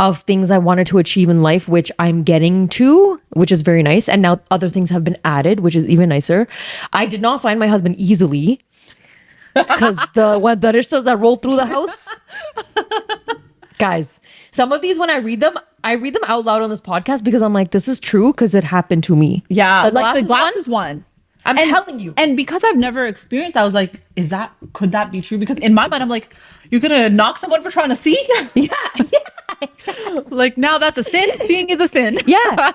of things I wanted to achieve in life, which I'm getting to, which is very nice. And now other things have been added, which is even nicer. I did not find my husband easily because the ristas that roll through the house. Guys, some of these when I read them out loud on this podcast because I'm like, this is true because it happened to me. Yeah. The Like the glasses glasses one. I'm telling you. And because I've never experienced, I was like, could that be true? Because in my mind, I'm like, you're gonna knock someone for trying to see? Yeah. Exactly. Like now that's a sin. Seeing is a sin. Yeah.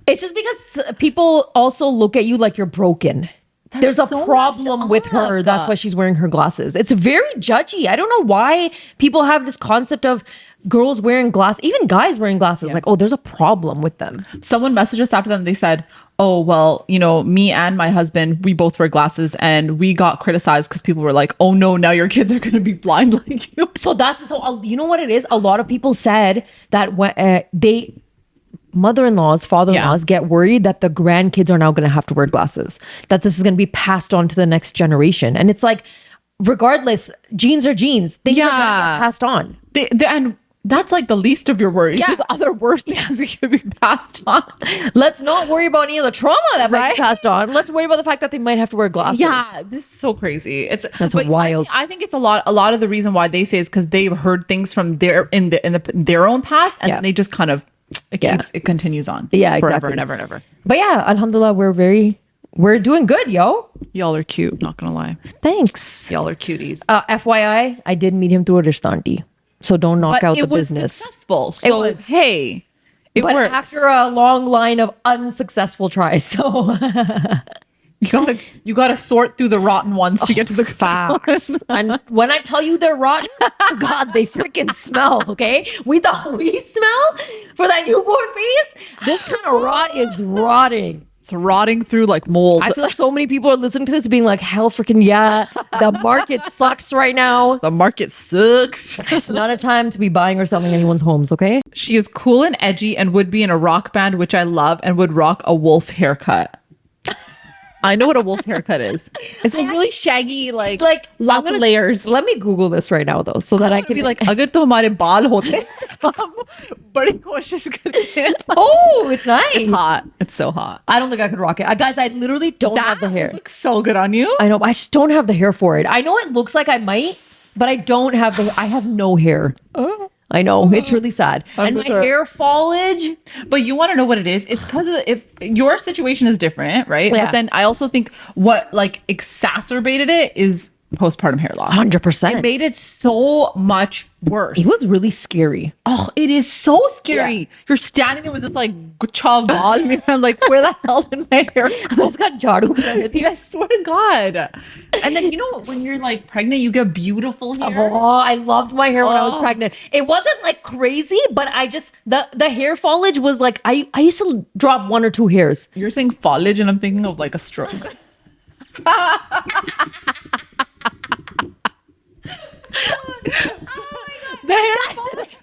It's just because people also look at you like you're broken. There's a so problem messed with her. up. That's why she's wearing her glasses. It's very judgy. I don't know why people have this concept of girls wearing glasses, even guys wearing glasses. Like, there's a problem with them. Someone messaged us after them. They said, oh, well, you know, me and my husband, we both wear glasses and we got criticized because people were like, oh no, now your kids are going to be blind like you. So you know what it is? A lot of people said that when mother-in-laws, father-in-laws get worried that the grandkids are now going to have to wear glasses, that this is going to be passed on to the next generation. And it's like, regardless, genes are genes. Things are going to get passed on. And that's like the least of your worries. There's other worse things that can be passed on. Let's not worry about any of the trauma that might be passed on. Let's worry about the fact that they might have to wear glasses. Yeah, this is so crazy. That's wild. I think it's a lot of the reason why they say is because they've heard things from their own past, and they just kind of it continues on. Yeah, forever exactly. and ever and ever. But yeah, alhamdulillah, we're doing good, yo. Y'all are cute. Not gonna lie. Thanks. Y'all are cuties. FYI, I did meet him through a rishtanti. So don't knock out the business. Successful. So It was. Hey, it But works. after a long line of unsuccessful tries. So you gotta sort through the rotten ones to get to the good facts. ones. And when I tell you they're rotten, God, they freaking smell. Okay, we thought we smell for that newborn face. This kind of rot is rotting. It's rotting through like mold. I feel like so many people are listening to this being like, hell freaking yeah, the market sucks right now. The market sucks. It's not a time to be buying or selling anyone's homes, okay? She is cool and edgy and would be in a rock band, which I love, and would rock a wolf haircut. I know what a wolf haircut is. It's like really shaggy, like lots of layers. Let me Google this right now though, so that I can be like, अगर तो हमारे बाल होते, हम बड़ी कोशिश करते. Oh, it's nice. It's hot. It's so hot. I don't think I could rock it. Guys, I literally don't have the hair. Looks so good on you. I know, I just don't have the hair for it. I know it looks like I might, but I don't have I have no hair. I know, it's really sad. And my hair foliage. But you want to know what it is? It's because if your situation is different, right? Yeah. But then I also think what like exacerbated it is postpartum hair loss. 100%. It made it so much worse. It was really scary. Oh, it is so scary. Yeah. You're standing there with this like chav ball in your hand, like, where the hell did my hair go? It's got jadu. I swear to God. And then, you know, when you're like pregnant, you get beautiful hair. Oh, I loved my hair when I was pregnant. It wasn't like crazy, but I just, the hair foliage was like, I used to drop 1 or 2 hairs. You're saying foliage, and I'm thinking of like a stroke. The hair foliage.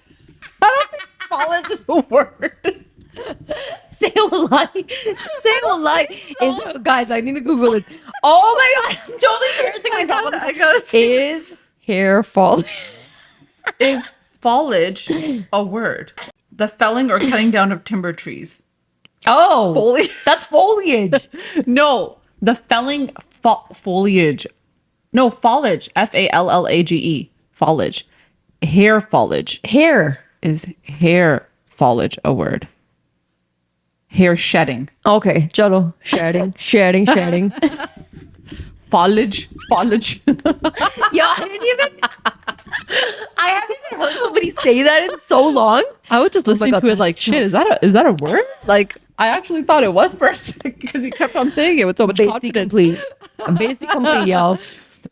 I don't think foliage is a word. Say what lie. Guys, I need to Google it. Oh my God, I'm totally embarrassing myself. I gotta see. Is hair foliage? Is foliage a word? The felling or cutting down of timber trees. Oh, Foliage. that's foliage. No, the felling foliage. No, foliage. Fallage. Foliage. Hair foliage. Hair. Is hair foliage a word? Hair shedding. Okay, Jado. Shedding. Foliage. Yeah, I haven't even heard somebody say that in so long. I was just listening God, to it like, shit, is that a word? Like, I actually thought it was first because you kept on saying it with so much Basically confidence. complete. I'm basically complete, y'all.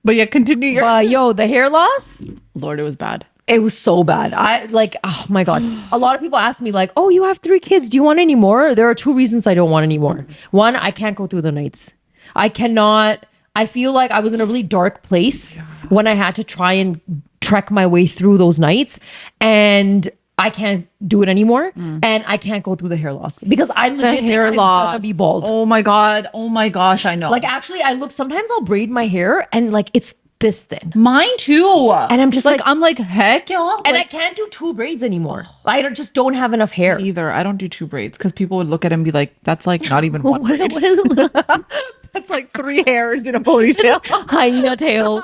But yeah, continue your. Yo, the hair loss, Lord, it was bad. it was so bad. I like, oh my God. A lot of people ask me like, oh, you have 3 kids. Do you want any more? There are 2 reasons I don't want any more. One, I can't go through the nights. I cannot. I feel like I was in a really dark place when I had to try and trek my way through those nights, and I can't do it anymore. And I can't go through the hair loss because I legit think Hair I'm loss. gonna be bald. Oh my God. Oh my gosh. I know. Like actually, sometimes I'll braid my hair and like it's this thin. mine too. And I'm just like I'm like, heck yeah. and I can't do 2 braids anymore. Just don't have enough hair. either. I don't do 2 braids because people would look at it and be like, that's like not even one What, braid. what is That's like 3 hairs in a ponytail. hyena tail?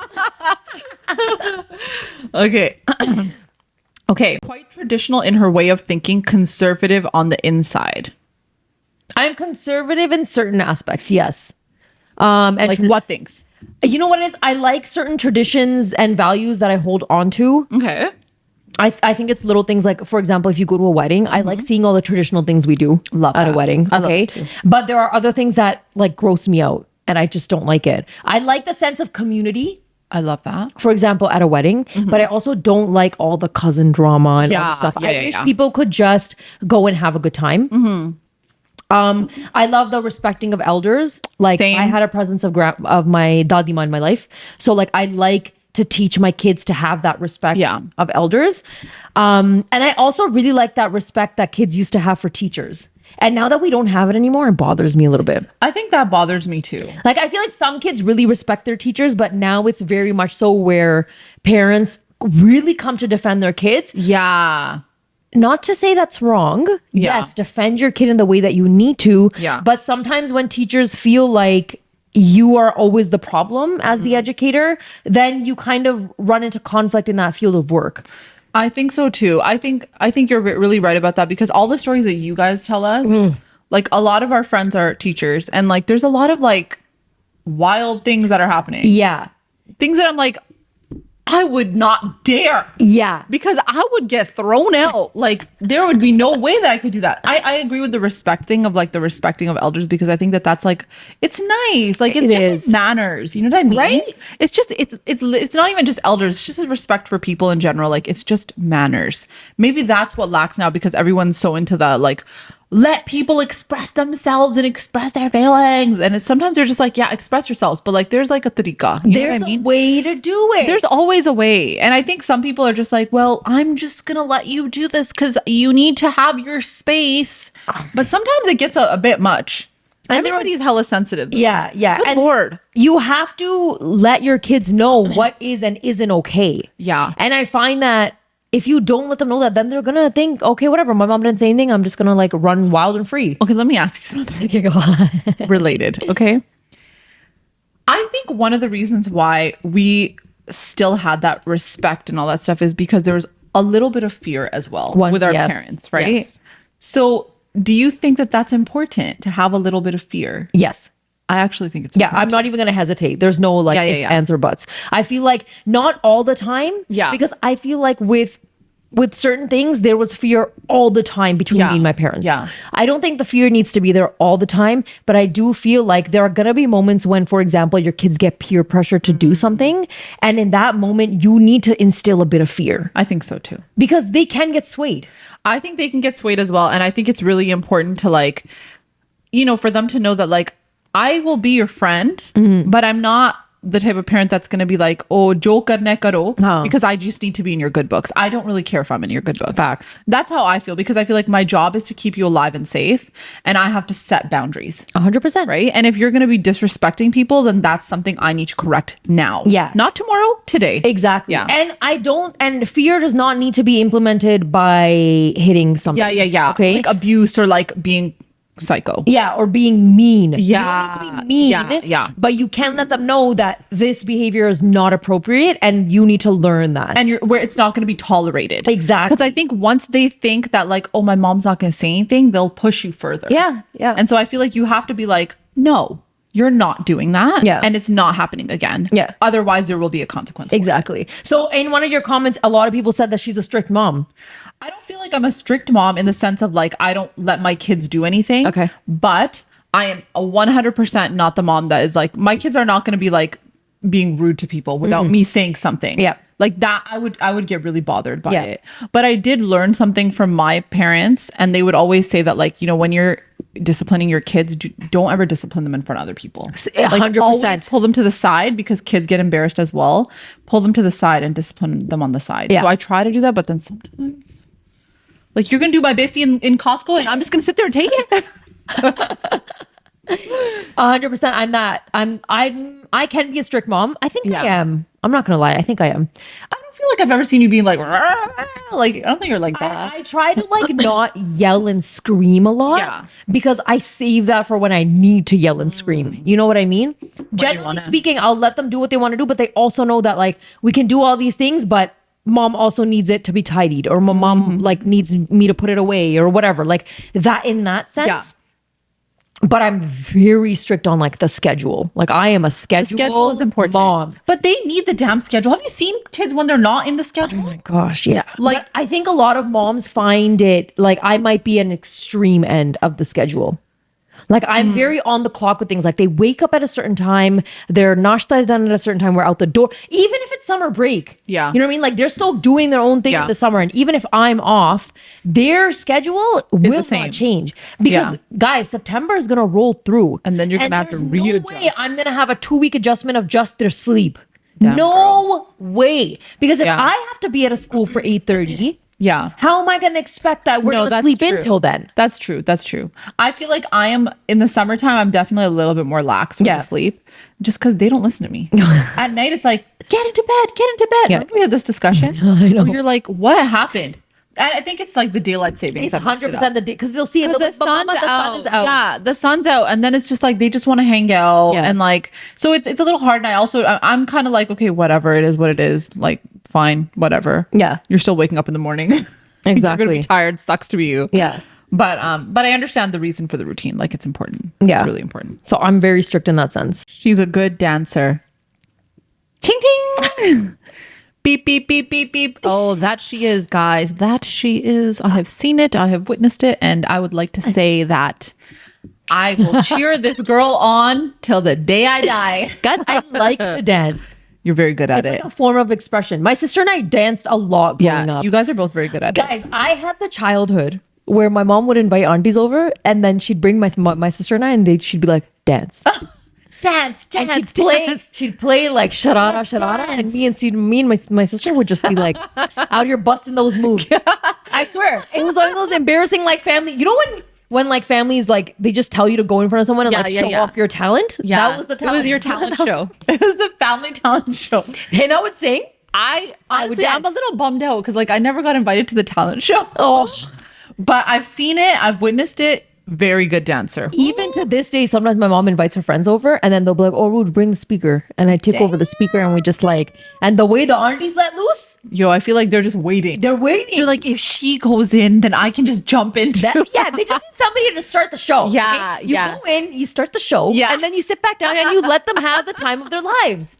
Okay. Okay. Quite traditional in her way of thinking, conservative on the inside. I'm conservative in certain aspects, yes. And Like what things? you know what it is? I like certain traditions and values that I hold on to. Okay. I think it's little things like, for example, if you go to a wedding, I like seeing all the traditional things we do Love at a that. wedding. I love Okay. it too. But there are other things that like gross me out and I just don't like it. I like the sense of community, I love that. for example, at a wedding, but I also don't like all the cousin drama and all Yeah, the stuff. yeah, I yeah, wish yeah. people could just go and have a good time. I love the respecting of elders. Like Same. I had a presence of my dadima in my life. So like I like to teach my kids to have that respect Yeah. of elders. And I also really like that respect that kids used to have for teachers. And now that we don't have it anymore, it bothers me a little bit. I think that bothers me too. Like, I feel like some kids really respect their teachers, but now it's very much so where parents really come to defend their kids. Yeah. Not to say that's wrong. Yeah. Yes, defend your kid in the way that you need to. Yeah. But sometimes when teachers feel like you are always the problem as the educator, then you kind of run into conflict in that field of work. I think so too. I think you're really right about that, because all the stories that you guys tell us, like a lot of our friends are teachers, and like there's a lot of like wild things that are happening. Yeah. Things that I'm like, I would not dare. Yeah. Because I would get thrown out. Like there would be no way that I could do that. I agree with the respecting of elders, because I think that that's like, it's nice. Like it's It just is. manners. You know what I mean? Right? It's just, it's not even just elders. It's just a respect for people in general. Like it's just manners. Maybe that's what lacks now, because everyone's so into the like, let people express themselves and express their feelings. And it's, sometimes they're just like, yeah, express yourselves. But like, there's like a tariqa. You know There's what I mean? a way to do it. There's always a way. And I think some people are just like, well, I'm just going to let you do this because you need to have your space. But sometimes it gets a bit much. And Everybody's hella sensitive. Yeah, yeah. Good And Lord. you have to let your kids know what is and isn't okay. Yeah. And I find that if you don't let them know that, then they're gonna think, okay, whatever, my mom didn't say anything, I'm just gonna like run wild and free. Okay, let me ask you something Okay, go on. related. Okay. I think one of the reasons why we still had that respect and all that stuff is because there was a little bit of fear as well with our Yes, parents, right? yes. So do you think that that's important to have a little bit of fear? Yes. I actually think it's Yeah, important. I'm not even gonna hesitate. There's no like ifs, yeah. ands, or buts. I feel like not all the time. Yeah. Because I feel like with certain things, there was fear all the time between Yeah. me and my parents. Yeah. I don't think the fear needs to be there all the time, but I do feel like there are gonna be moments when, for example, your kids get peer pressure to do something. And in that moment, you need to instill a bit of fear I think so too. because they can get swayed. I think they can get swayed as well. And I think it's really important to like, you know, for them to know that like, I will be your friend, but I'm not the type of parent that's going to be like, oh, jo karne karo, because I just need to be in your good books. I don't really care if I'm in your good books. Facts. That's how I feel, because I feel like my job is to keep you alive and safe, and I have to set boundaries. 100%. Right. And if you're going to be disrespecting people, then that's something I need to correct now. Yeah. Not tomorrow, today. Exactly. Yeah. And fear does not need to be implemented by hitting something. Yeah. Okay. Like abuse or like being psycho. Yeah, or being mean. Yeah. You don't need to be mean. Yeah. But you can let them know that this behavior is not appropriate and you need to learn that. And where it's not going to be tolerated. Exactly. Because I think once they think that like, oh, my mom's not going to say anything, they'll push you further. Yeah. And so I feel like you have to be like, no, you're not doing that. Yeah. And it's not happening again. Yeah. Otherwise, there will be a consequence. Exactly. So in one of your comments, a lot of people said that she's a strict mom. I don't feel like I'm a strict mom in the sense of like, I don't let my kids do anything. Okay. But I am a 100% not the mom that is like, my kids are not going to be like being rude to people without me saying something. Yeah. Like that, I would get really bothered by Yeah. it. But I did learn something from my parents, and they would always say that like, you know, when you're disciplining your kids, don't ever discipline them in front of other people. 100%. Always pull them to the side, because kids get embarrassed as well. Pull them to the side and discipline them on the side. Yeah. So I try to do that, but then sometimes like, you're gonna do my bestie in Costco and I'm just gonna sit there and take it. 100%. I'm that. I can be a strict mom. I think I Yeah. am. I'm not gonna lie. I think I am. I don't feel like I've ever seen you being like, like, I don't think you're like that. I try to like not yell and scream a lot. Yeah. Because I save that for when I need to yell and scream. You know what I mean? Generally wanna- speaking, I'll let them do what they want to do, but they also know that like we can do all these things, but mom also needs it to be tidied, or my mom like needs me to put it away or whatever. Like that in that sense. Yeah. But I'm very strict on like the schedule. Like I am a Schedule is important. mom. But they need the damn schedule. Have you seen kids when they're not in the schedule? Gosh, yeah. Like- Like I think a lot of moms find it like I might be an extreme end of the schedule. Like I'm very on the clock with things. Like they wake up at a certain time, their nashta is done at a certain time, we're out the door. Even if it's summer break. Yeah. You know what I mean? Like they're still doing their own thing Yeah. in the summer. And even if I'm off, their schedule will the same. not change. Because Yeah. guys, September is gonna roll through. And then you're gonna have to there's readjust. No way I'm gonna have a 2-week adjustment of just their sleep. Damn, no way. Because if Yeah. I have to be at a school for 8:30, Yeah. how am I going to expect that we're No, going to that's sleep in true. till then? That's true. That's true. I feel like I am in the summertime. I'm definitely a little bit more lax with Yeah. the sleep, just because they don't listen to me. At night, it's like get into bed, get into bed. Yeah. Remember we had this discussion? I know. Where you're like, what happened? And I think it's like the daylight savings. It's that messed it 100% up. the because they'll see it. They'll Because be like, "But Mama, the sun is out." Yeah, the sun's out, and then it's just like they just want to hang out, Yeah. and like so it's a little hard. And I'm kind of like, okay, whatever, it is what it is. Like, fine, whatever. Yeah. You're still waking up in the morning. You're gonna Exactly. be tired. Sucks to be you. Yeah. But I understand the reason for the routine. Like, it's important. Yeah. It's really important. So I'm very strict in that sense. She's a good dancer. Ting ting. Beep, beep, beep, beep, beep. Oh, that she is, guys. That she is. I have seen it. I have witnessed it. And I would like to say that I will cheer this girl on till the day I die. Guys, I like to dance. You're very good at It's it. like a form of expression. My sister and I danced a lot growing Yeah, up. you guys are both very good at it. Guys, I had the childhood where my mom would invite aunties over, and then she'd bring my sister and I, and she'd be like, dance. Dance, And she'd play like sharara, sharara, and me and my sister would just be like out here busting those moves. I swear, it was one of those embarrassing like family. You know when like families like they just tell you to go in front of someone and Yeah, like yeah, show yeah. off your talent. Yeah, That was the It talent. was your talent show. It was the family talent show. And I would sing. I would honestly, I'm a dance. little bummed out because like I never got invited to the talent show. Oh, But I've seen it. I've witnessed it. Very good dancer. even to this day, sometimes my mom invites her friends over, and then they'll be like, "Oh, Rude, bring the speaker," and I take over the speaker, and we just like, and the way the aunties let loose, Yo, I feel like they're just waiting. they're waiting. They're like, if she goes in, then I can just jump into Yeah, they just need somebody to start the show. Yeah, You yeah. go in, you start the show, Yeah. and then you sit back down and you let them have the time of their lives.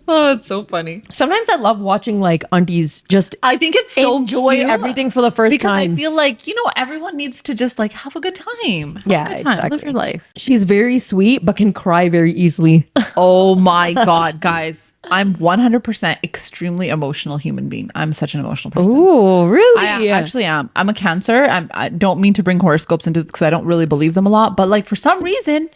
Oh, it's so funny. Sometimes I love watching like aunties just I think it's so enjoy cute everything for the first because time. I feel like, everyone needs to just like have a good time. Have Yeah, a good time. Live exactly. your life. She's very sweet, but can cry very easily. Oh my God, guys. I'm 100% extremely emotional human being. I'm such an emotional person. Ooh, really? I actually am. I'm a Cancer. I don't mean to bring horoscopes into this because I don't really believe them a lot. But like for some reason,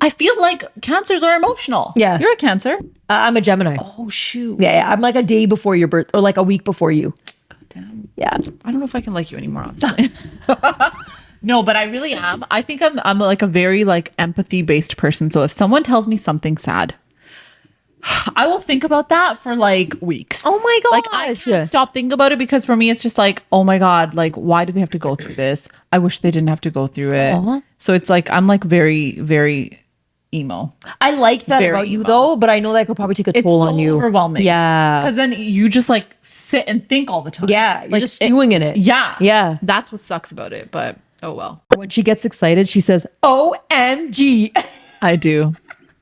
I feel like Cancers are emotional. Yeah. You're a Cancer. I'm a Gemini. Oh shoot. Yeah, I'm like a day before your birth, or like a week before you. Damn. Yeah. I don't know if I can like you anymore, honestly. No, but I really am. I think I'm like a very like empathy based person. So if someone tells me something sad, I will think about that for like weeks. Oh my Like I gosh. can't stop thinking about it because for me it's just like, oh my God, like why do they have to go through this? I wish they didn't have to go through it. Aw. So it's like I'm like very, very emo. I like that Very about you emo. though, but I know that could probably take a It's toll so on you. overwhelming. Yeah. Because then you just like sit and think all the time. Yeah. You're Like, just stewing in it. Yeah. Yeah. That's what sucks about it. But oh well. When she gets excited, she says, OMG. I do.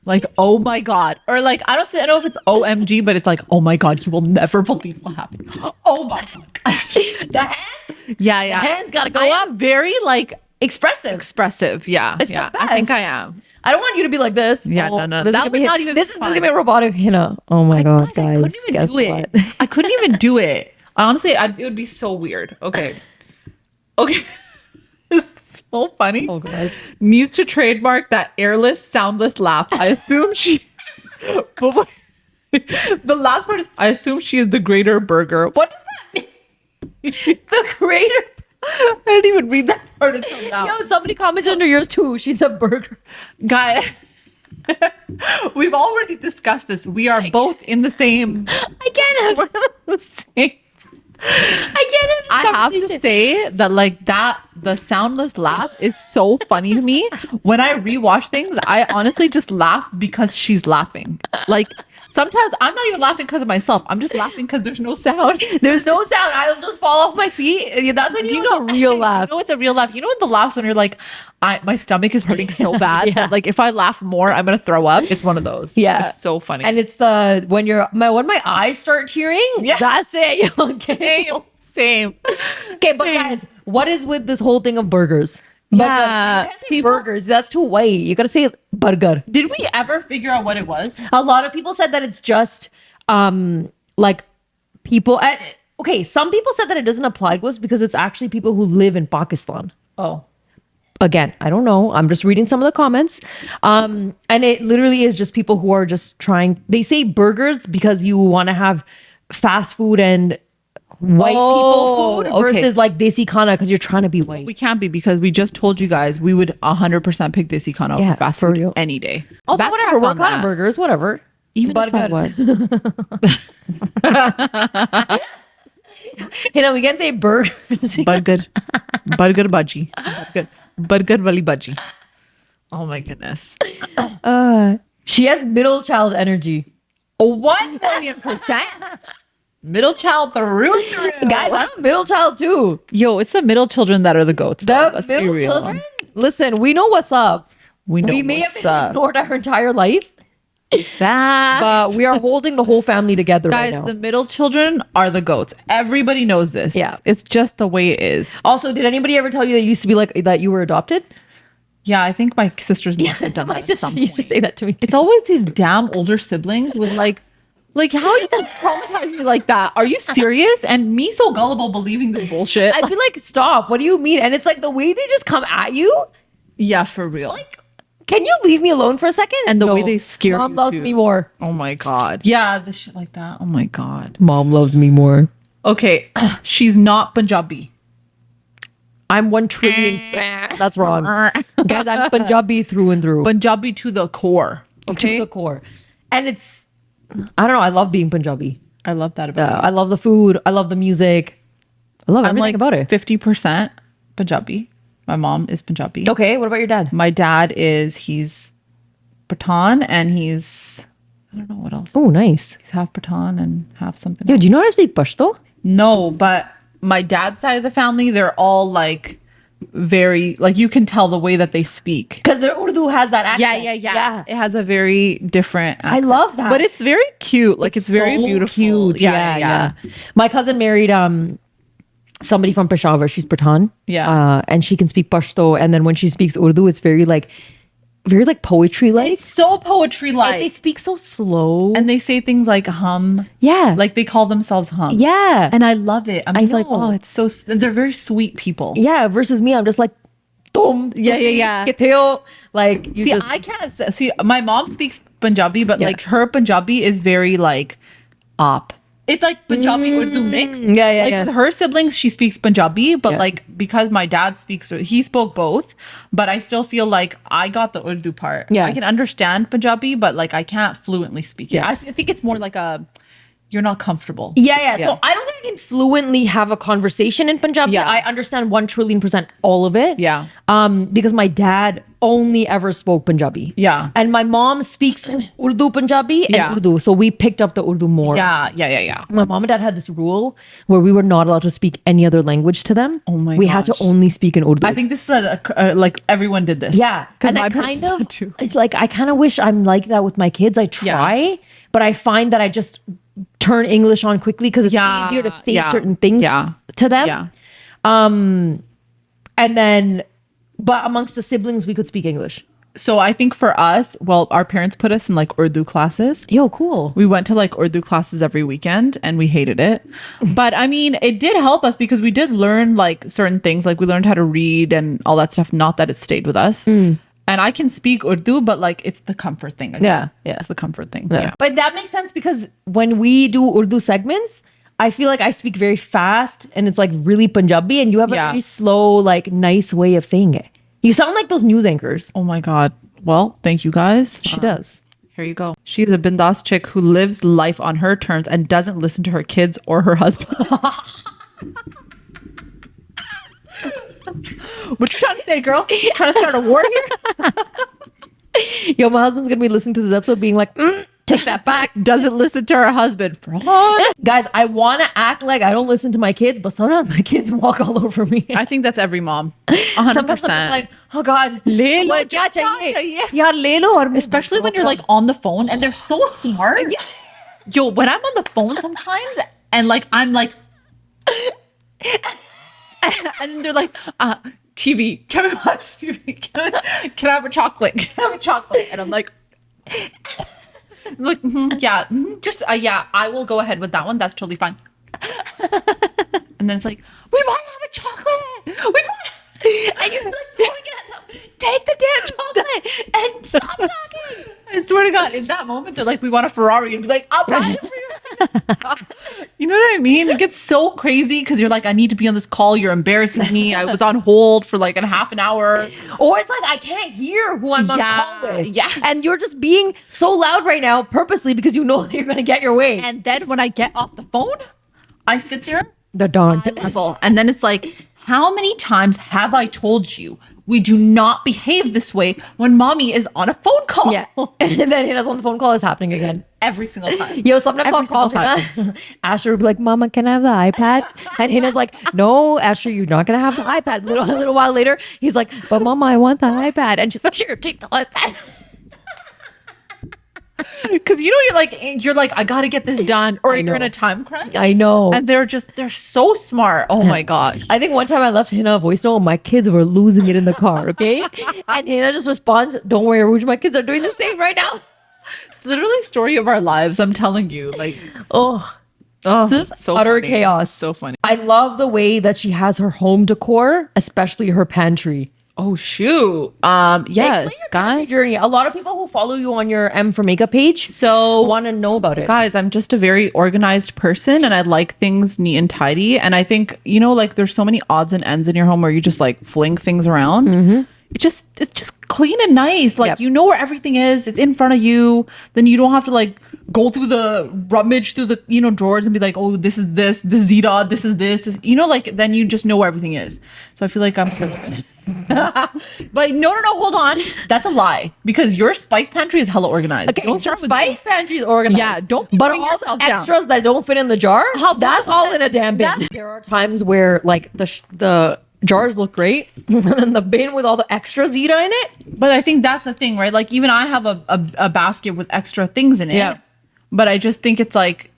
Like, oh my God. Or like, I don't know if it's OMG, but it's like, oh my God, you will never believe what happened. Oh my God. The hands? Yeah, yeah. Hands gotta go I up. am very like Expressive. expressive. Yeah. It's yeah. the I think best. I am. I don't want you to be like this. Yeah, no. This is That gonna be would not even this be is fun. gonna be a robotic Hina. Oh my God, I guys. couldn't even Guess do it. what? I couldn't even do it. Honestly, it would be so weird. Okay. Okay. It's so funny. Oh guys. Needs to trademark that airless, soundless laugh. I assume she. But the last part is, I assume she is the greater burger. What does that mean? The creator. I didn't even read that part until now. Yo, somebody commented under yours too. She's a burger. Guy, we've already discussed this. We are both in the same. I can't have, We're the same. I can't have this I have to conversation. say that like that the soundless laugh is so funny to me. When I rewatch things, I honestly just laugh because she's laughing. Like sometimes I'm not even laughing because of myself. I'm just laughing because there's no sound. There's no sound. I'll just fall off my seat. Yeah, that's when you know it's a real laugh. You know it's a real laugh. You know when the laughs when you're like, my stomach is hurting so bad Yeah. that like if I laugh more, I'm gonna throw up. It's one of those. Yeah. It's so funny. And it's the when my eyes start tearing. Yeah. That's it. Okay. Same. Okay, but guys, what is with this whole thing of burgers? But Yeah, you can't say people- burgers. That's too white. You gotta say burger. Did we ever figure out what it was? A lot of people said that it's just like people at okay, some people said that it doesn't apply to us because it's actually people who live in Pakistan. Oh. Again, I don't know. I'm just reading some of the comments. And it literally is just people who are just trying. They say burgers because you want to have fast food and white people food okay. versus like desi khana because you're trying to be white. We can't be because we just told you guys we would 100% pick desi khana Yeah, over fast for food real. any day. Also, Backtrack whatever. What on kind of that. burgers? Whatever. Even if I Burgers. was. You know, we can say burgers. Burger. Burger bhaji. Burger wali bhaji. Oh my goodness. She has middle child energy. 1,000,000%. Middle child through and through. Guys, I'm a middle child too. Yo, it's the middle children that are the goats. though. The Let's be middle real. children. Listen, we know what's up. We know We may have what's been up. ignored our entire life, That but we are holding the whole family together guys, right now. the middle children are the goats. Everybody knows this. Yeah. It's just the way it is. Also, did anybody ever tell you that you used to be like that you were adopted? Yeah, I think my sisters must have done My that. sister used to say that to me. It's always these damn older siblings with like how you can traumatize me like that? Are you serious? And me so gullible believing this bullshit. I'd be like, stop. What do you mean? And it's like the way they just come at you. Yeah, for real. Like, can you leave me alone for a second? And the way they scare Mom you, loves too. me more. Oh my god. Yeah, the shit like that. Oh my god. Mom loves me more. Okay, she's not Punjabi. I'm 1 trillion. That's wrong. Guys, I'm Punjabi through and through. Punjabi to the core. To Okay. the core. And it's, I don't know. I love being Punjabi. I love that about I love the food. I love the music. I love I'm everything like about it. 50% Punjabi. My mom is Punjabi. Okay, what about your dad? My dad he's Pathan and he's I don't know what else. Oh, nice. He's half Pathan and half something Yo, else. do you know how to speak Pashto? No, but my dad's side of the family, they're all like very like you can tell the way that they speak. Because their Urdu has that accent. It has a very different accent. love that. But it's very cute. Like it's very so beautiful. Cute. Yeah. My cousin married somebody from Peshawar. She's Pathan. Yeah. And she can speak Pashto. And then when she speaks Urdu, it's very like poetry like. It's so poetry And they like. speak so slow. And they say things like hum. yeah. Like they call themselves hum. yeah. And I love it. I'm just like, know. oh, it's so they're very sweet people. yeah. Versus me, I'm just like, Tum. Yeah. Kete ho? Like you See, just. I can't see my mom speaks Punjabi, but Yeah. like her Punjabi is very like op. It's like Punjabi Urdu mixed. Yeah, Like yeah. with her siblings, she speaks Punjabi, but Yeah. like because my dad speaks, he spoke both. But I still feel like I got the Urdu part. Yeah. I can understand Punjabi, but like I can't fluently speak it. Yeah. I think it's more like you're not comfortable. Yeah. So I don't think I can fluently have a conversation in Punjabi. Yeah. I understand 1 trillion% all of it. Yeah. Because my dad only ever spoke Punjabi. Yeah. And my mom speaks Urdu Punjabi and Yeah. Urdu. So we picked up the Urdu more. Yeah. My mom and dad had this rule where we were not allowed to speak any other language to them. Oh my We had to gosh. only speak in Urdu. I think this is like everyone did this. Yeah. Because And my I parents kind did of, it too. it's like, I kind of wish I'm like that with my kids. I try, but I find that I just turn English on quickly because it's Yeah, easier to say yeah, certain things yeah, to them. Yeah. And then, but amongst the siblings, we could speak English. So I think for us, well, our parents put us in like Urdu classes. Yo, cool. We went to like Urdu classes every weekend and we hated it. But I mean, it did help us because we did learn like certain things. Like we learned how to read and all that stuff. Not that it stayed with us. And I can speak Urdu, but like it's the comfort thing. Again. Yeah. It's the comfort thing. Yeah. But that makes sense because when we do Urdu segments, I feel like I speak very fast and it's like really Punjabi and you have a Yeah. very slow, like nice way of saying it. You sound like those news anchors. Oh my God. Well, thank you guys. She does. Here you go. She's a bindas chick who lives life on her terms and doesn't listen to her kids or her husband. What you trying to say, girl? Trying to start a war here? Yo, my husband's gonna be listening to this episode being like, take that back. Doesn't listen to her husband. Fraud. Guys, I want to act like I don't listen to my kids, but sometimes my kids walk all over me. I think that's every mom. 100%. Sometimes I'm just like, oh God, ले लो, what, क्या क्या चाहिए? चाहिए? यार ले लो और Especially when you're like on the phone and they're so smart. Yo, when I'm on the phone sometimes and like I'm like and then they're like, TV, can we watch TV? Can I have a chocolate? Can I have a chocolate? And I'm like, just yeah, I will go ahead with that one. That's totally fine. And then it's like, we want to have a chocolate. We want, and you're like throwing it at take the damn chocolate and stop talking. I swear to God, in that moment, they're like, we want a Ferrari. And be like, I'll buy it for you. You know what I mean? It gets so crazy because you're like, I need to be on this call. You're embarrassing me. I was on hold for like a half an hour. Or it's like, I can't hear who I'm on call with. Yeah. And you're just being so loud right now purposely because you know that you're going to get your way. And then when I get off the phone, I sit there. The dawn. Level. And then it's like, how many times have I told you we do not behave this way when mommy is on a phone call? Yeah. And then Hina's on the phone call is happening again. Every single time. Yo, sometimes Every I'll call single Hina. Asher will be like, Mama, can I have the iPad? And Hina's like, no, Asher, you're not going to have the iPad. A little while later, he's like, but Mama, I want the iPad. And she's like, sure, take the iPad. Because you know you're like I gotta get this done, or you're in a time crunch. I know. And they're so smart. Oh my gosh. I think one time I left Hina a voice note and my kids were losing it in the car, okay? And Hina just responds, don't worry, Uruje, my kids are doing the same right now. It's literally story of our lives. I'm telling you. Like, Oh, this is utter funny. chaos. So funny. I love the way that she has her home decor, especially her pantry. Oh shoot. Explain Yes, your pantry guys. journey. A lot of people who follow you on your M for Makeup page So want to know about it. guys, I'm just a very organized person and I like things neat and tidy. And I think, you know, like there's so many odds and ends in your home where you just like fling things around. It's just clean and nice. Like, Yep. you know where everything is. It's in front of you. Then you don't have to like go through the rummage through the, you know, drawers and be like, oh, this is this Zeta, this is this, you know, like then you just know where everything is. So I feel like I'm but no, hold on. That's a lie because your spice pantry is hella organized. Okay, Don't the start with spice pantry is organized. Yeah, don't be But putting all the yourself down. extras that don't fit in the jar, How that's about all that? in a damn bin. There are times where like the jars look great, and then the bin with all the extra Zeta in it. But I think that's the thing, right? Like even I have a basket with extra things in it. Yeah. But I just think it's like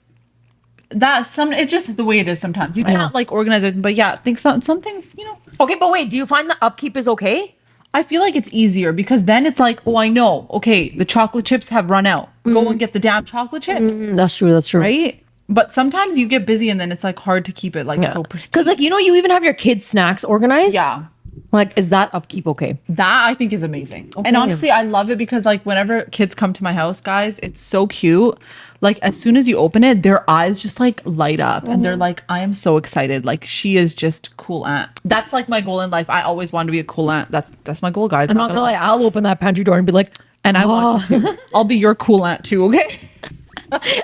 it's just the way it is sometimes. You I know. can't like organize it. But yeah, I think some things, you know, Okay, but wait, do you find the upkeep is okay? I feel like it's easier because then it's like, oh, I know. Okay, the chocolate chips have run out. Go and get the damn chocolate chips. That's true. That's true. Right? But sometimes you get busy and then it's like hard to keep it like so pristine. Because like you know, you even have your kids' snacks organized. Yeah. Like, is that upkeep okay? That I think is amazing. Okay. And honestly, I love it because like whenever kids come to my house, guys, it's so cute. Like as soon as you open it, their eyes just like light up and they're like, I am so excited. Like she is just cool aunt. That's like my goal in life. I always wanted to be a cool aunt. That's my goal, guys. I'm not gonna lie. I'll open that pantry door and be like, And I want you to. I'll be your cool aunt too, okay?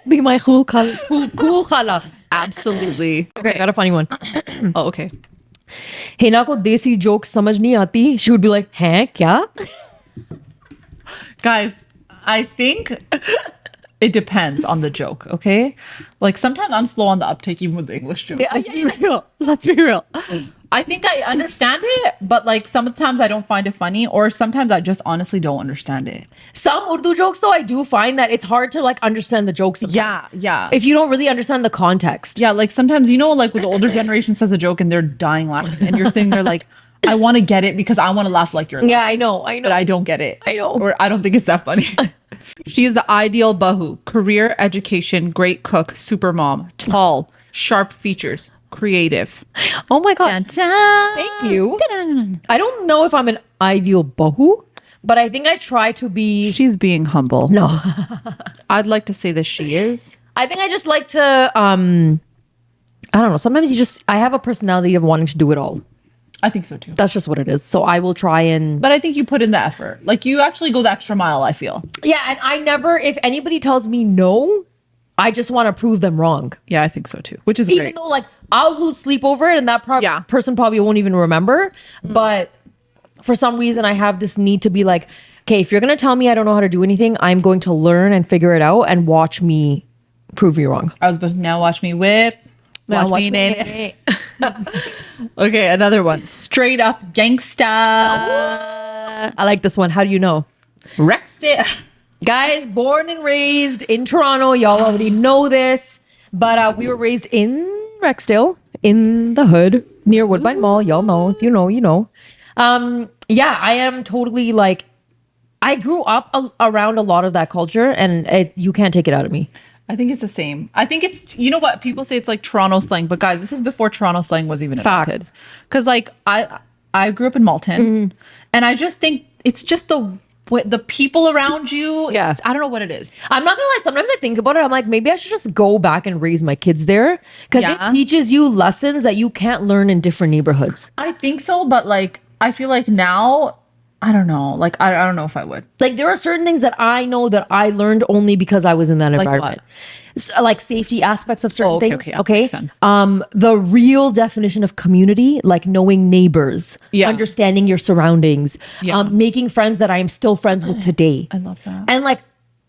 be my cool khala. Absolutely. Okay, I got a funny one. Oh, okay. Hina को देसी joke समझ नहीं आती. She would be like, हैं क्या? Guys, I think it depends on the joke, okay? Like sometimes I'm slow on the uptake even with the English joke. Yeah, Let's be real. Let's be real. I think I understand it, but like sometimes I don't find it funny, or sometimes I just honestly don't understand it. Some Urdu jokes, though, I do find that it's hard to like understand the jokes. sometimes. Yeah. If you don't really understand the context. Yeah, like sometimes, you know, like with the older generation says a joke and they're dying laughing, and you're sitting there like, I want to get it because I want to laugh like you're laughing, Yeah, I know. but I don't get it. I know. Or I don't think it's that funny. She is the ideal bahu. Career, education, great cook, super mom, tall, sharp features, creative. Oh my God. Thank you. I don't know if I'm an ideal bahu, but I think I try to be. She's being humble. No. I'd like to say that she is. I think I just like to, I don't know. Sometimes I have a personality of wanting to do it all. I think so too. That's just what it is. So I will try and. But I think you put in the effort. Like you actually go the extra mile, I feel. Yeah. And I never, if anybody tells me no, I just want to prove them wrong. Yeah, I think so too. Which is Even great. though like I'll lose sleep over it and that Yeah. person probably won't even remember. But for some reason I have this need to be like, okay, if you're going to tell me I don't know how to do anything, I'm going to learn and figure it out and watch me prove you wrong. I was about to now watch me whip. Now Watch me nay. Okay, another one. Straight up gangsta. I like this one. How do you know? Rexed it. Guys, born and raised in Toronto. Y'all already know this. But we were raised in Rexdale, in the hood, near Woodbine Mall. Y'all know. If you know, you know. Yeah, I am totally like, I grew up around a lot of that culture and you can't take it out of me. I think it's the same. I think it's, you know what? People say it's like Toronto slang, but guys, this is before Toronto slang was even invented. Facts. Because like I grew up in Malton And I just think it's just the people around you. Yeah. I don't know what it is. I'm not gonna lie. Sometimes I think about it. I'm like, maybe I should just go back and raise my kids there because Yeah. it teaches you lessons that you can't learn in different neighborhoods. I think so, but like I feel like now, I don't know. Like I don't know if I would. Like there are certain things that I know that I learned only because I was in that Like environment. So, like safety aspects of certain okay, things. okay, yeah, Okay. makes sense. The real definition of community, like knowing neighbors, Yeah. understanding your surroundings, Yeah. making friends that I am still friends with today. I love that. And like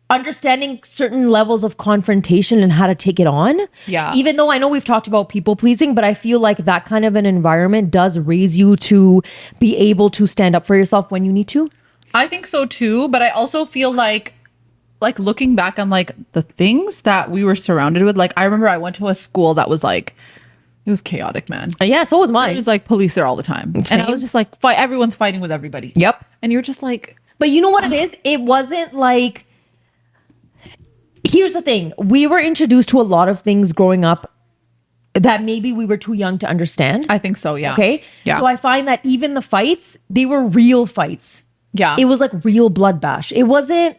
understanding certain levels of confrontation and how to take it on. Yeah. Even though I know we've talked about people pleasing, but I feel like that kind of an environment does raise you to be able to stand up for yourself when you need to. I think so too, but I also feel like looking back on like the things that we were surrounded with. Like I remember I went to a school that was like, it was chaotic, man. Yeah, so was It mine. was like police there all the time. And I Same. was just like, everyone's fighting with everybody. Yep. And you're just like, But you know what it is? It wasn't like. Here's the thing. We were introduced to a lot of things growing up that maybe we were too young to understand. I think so, yeah. Okay. Yeah. So I find that even the fights, they were real fights. Yeah. It was like real blood bash. It wasn't.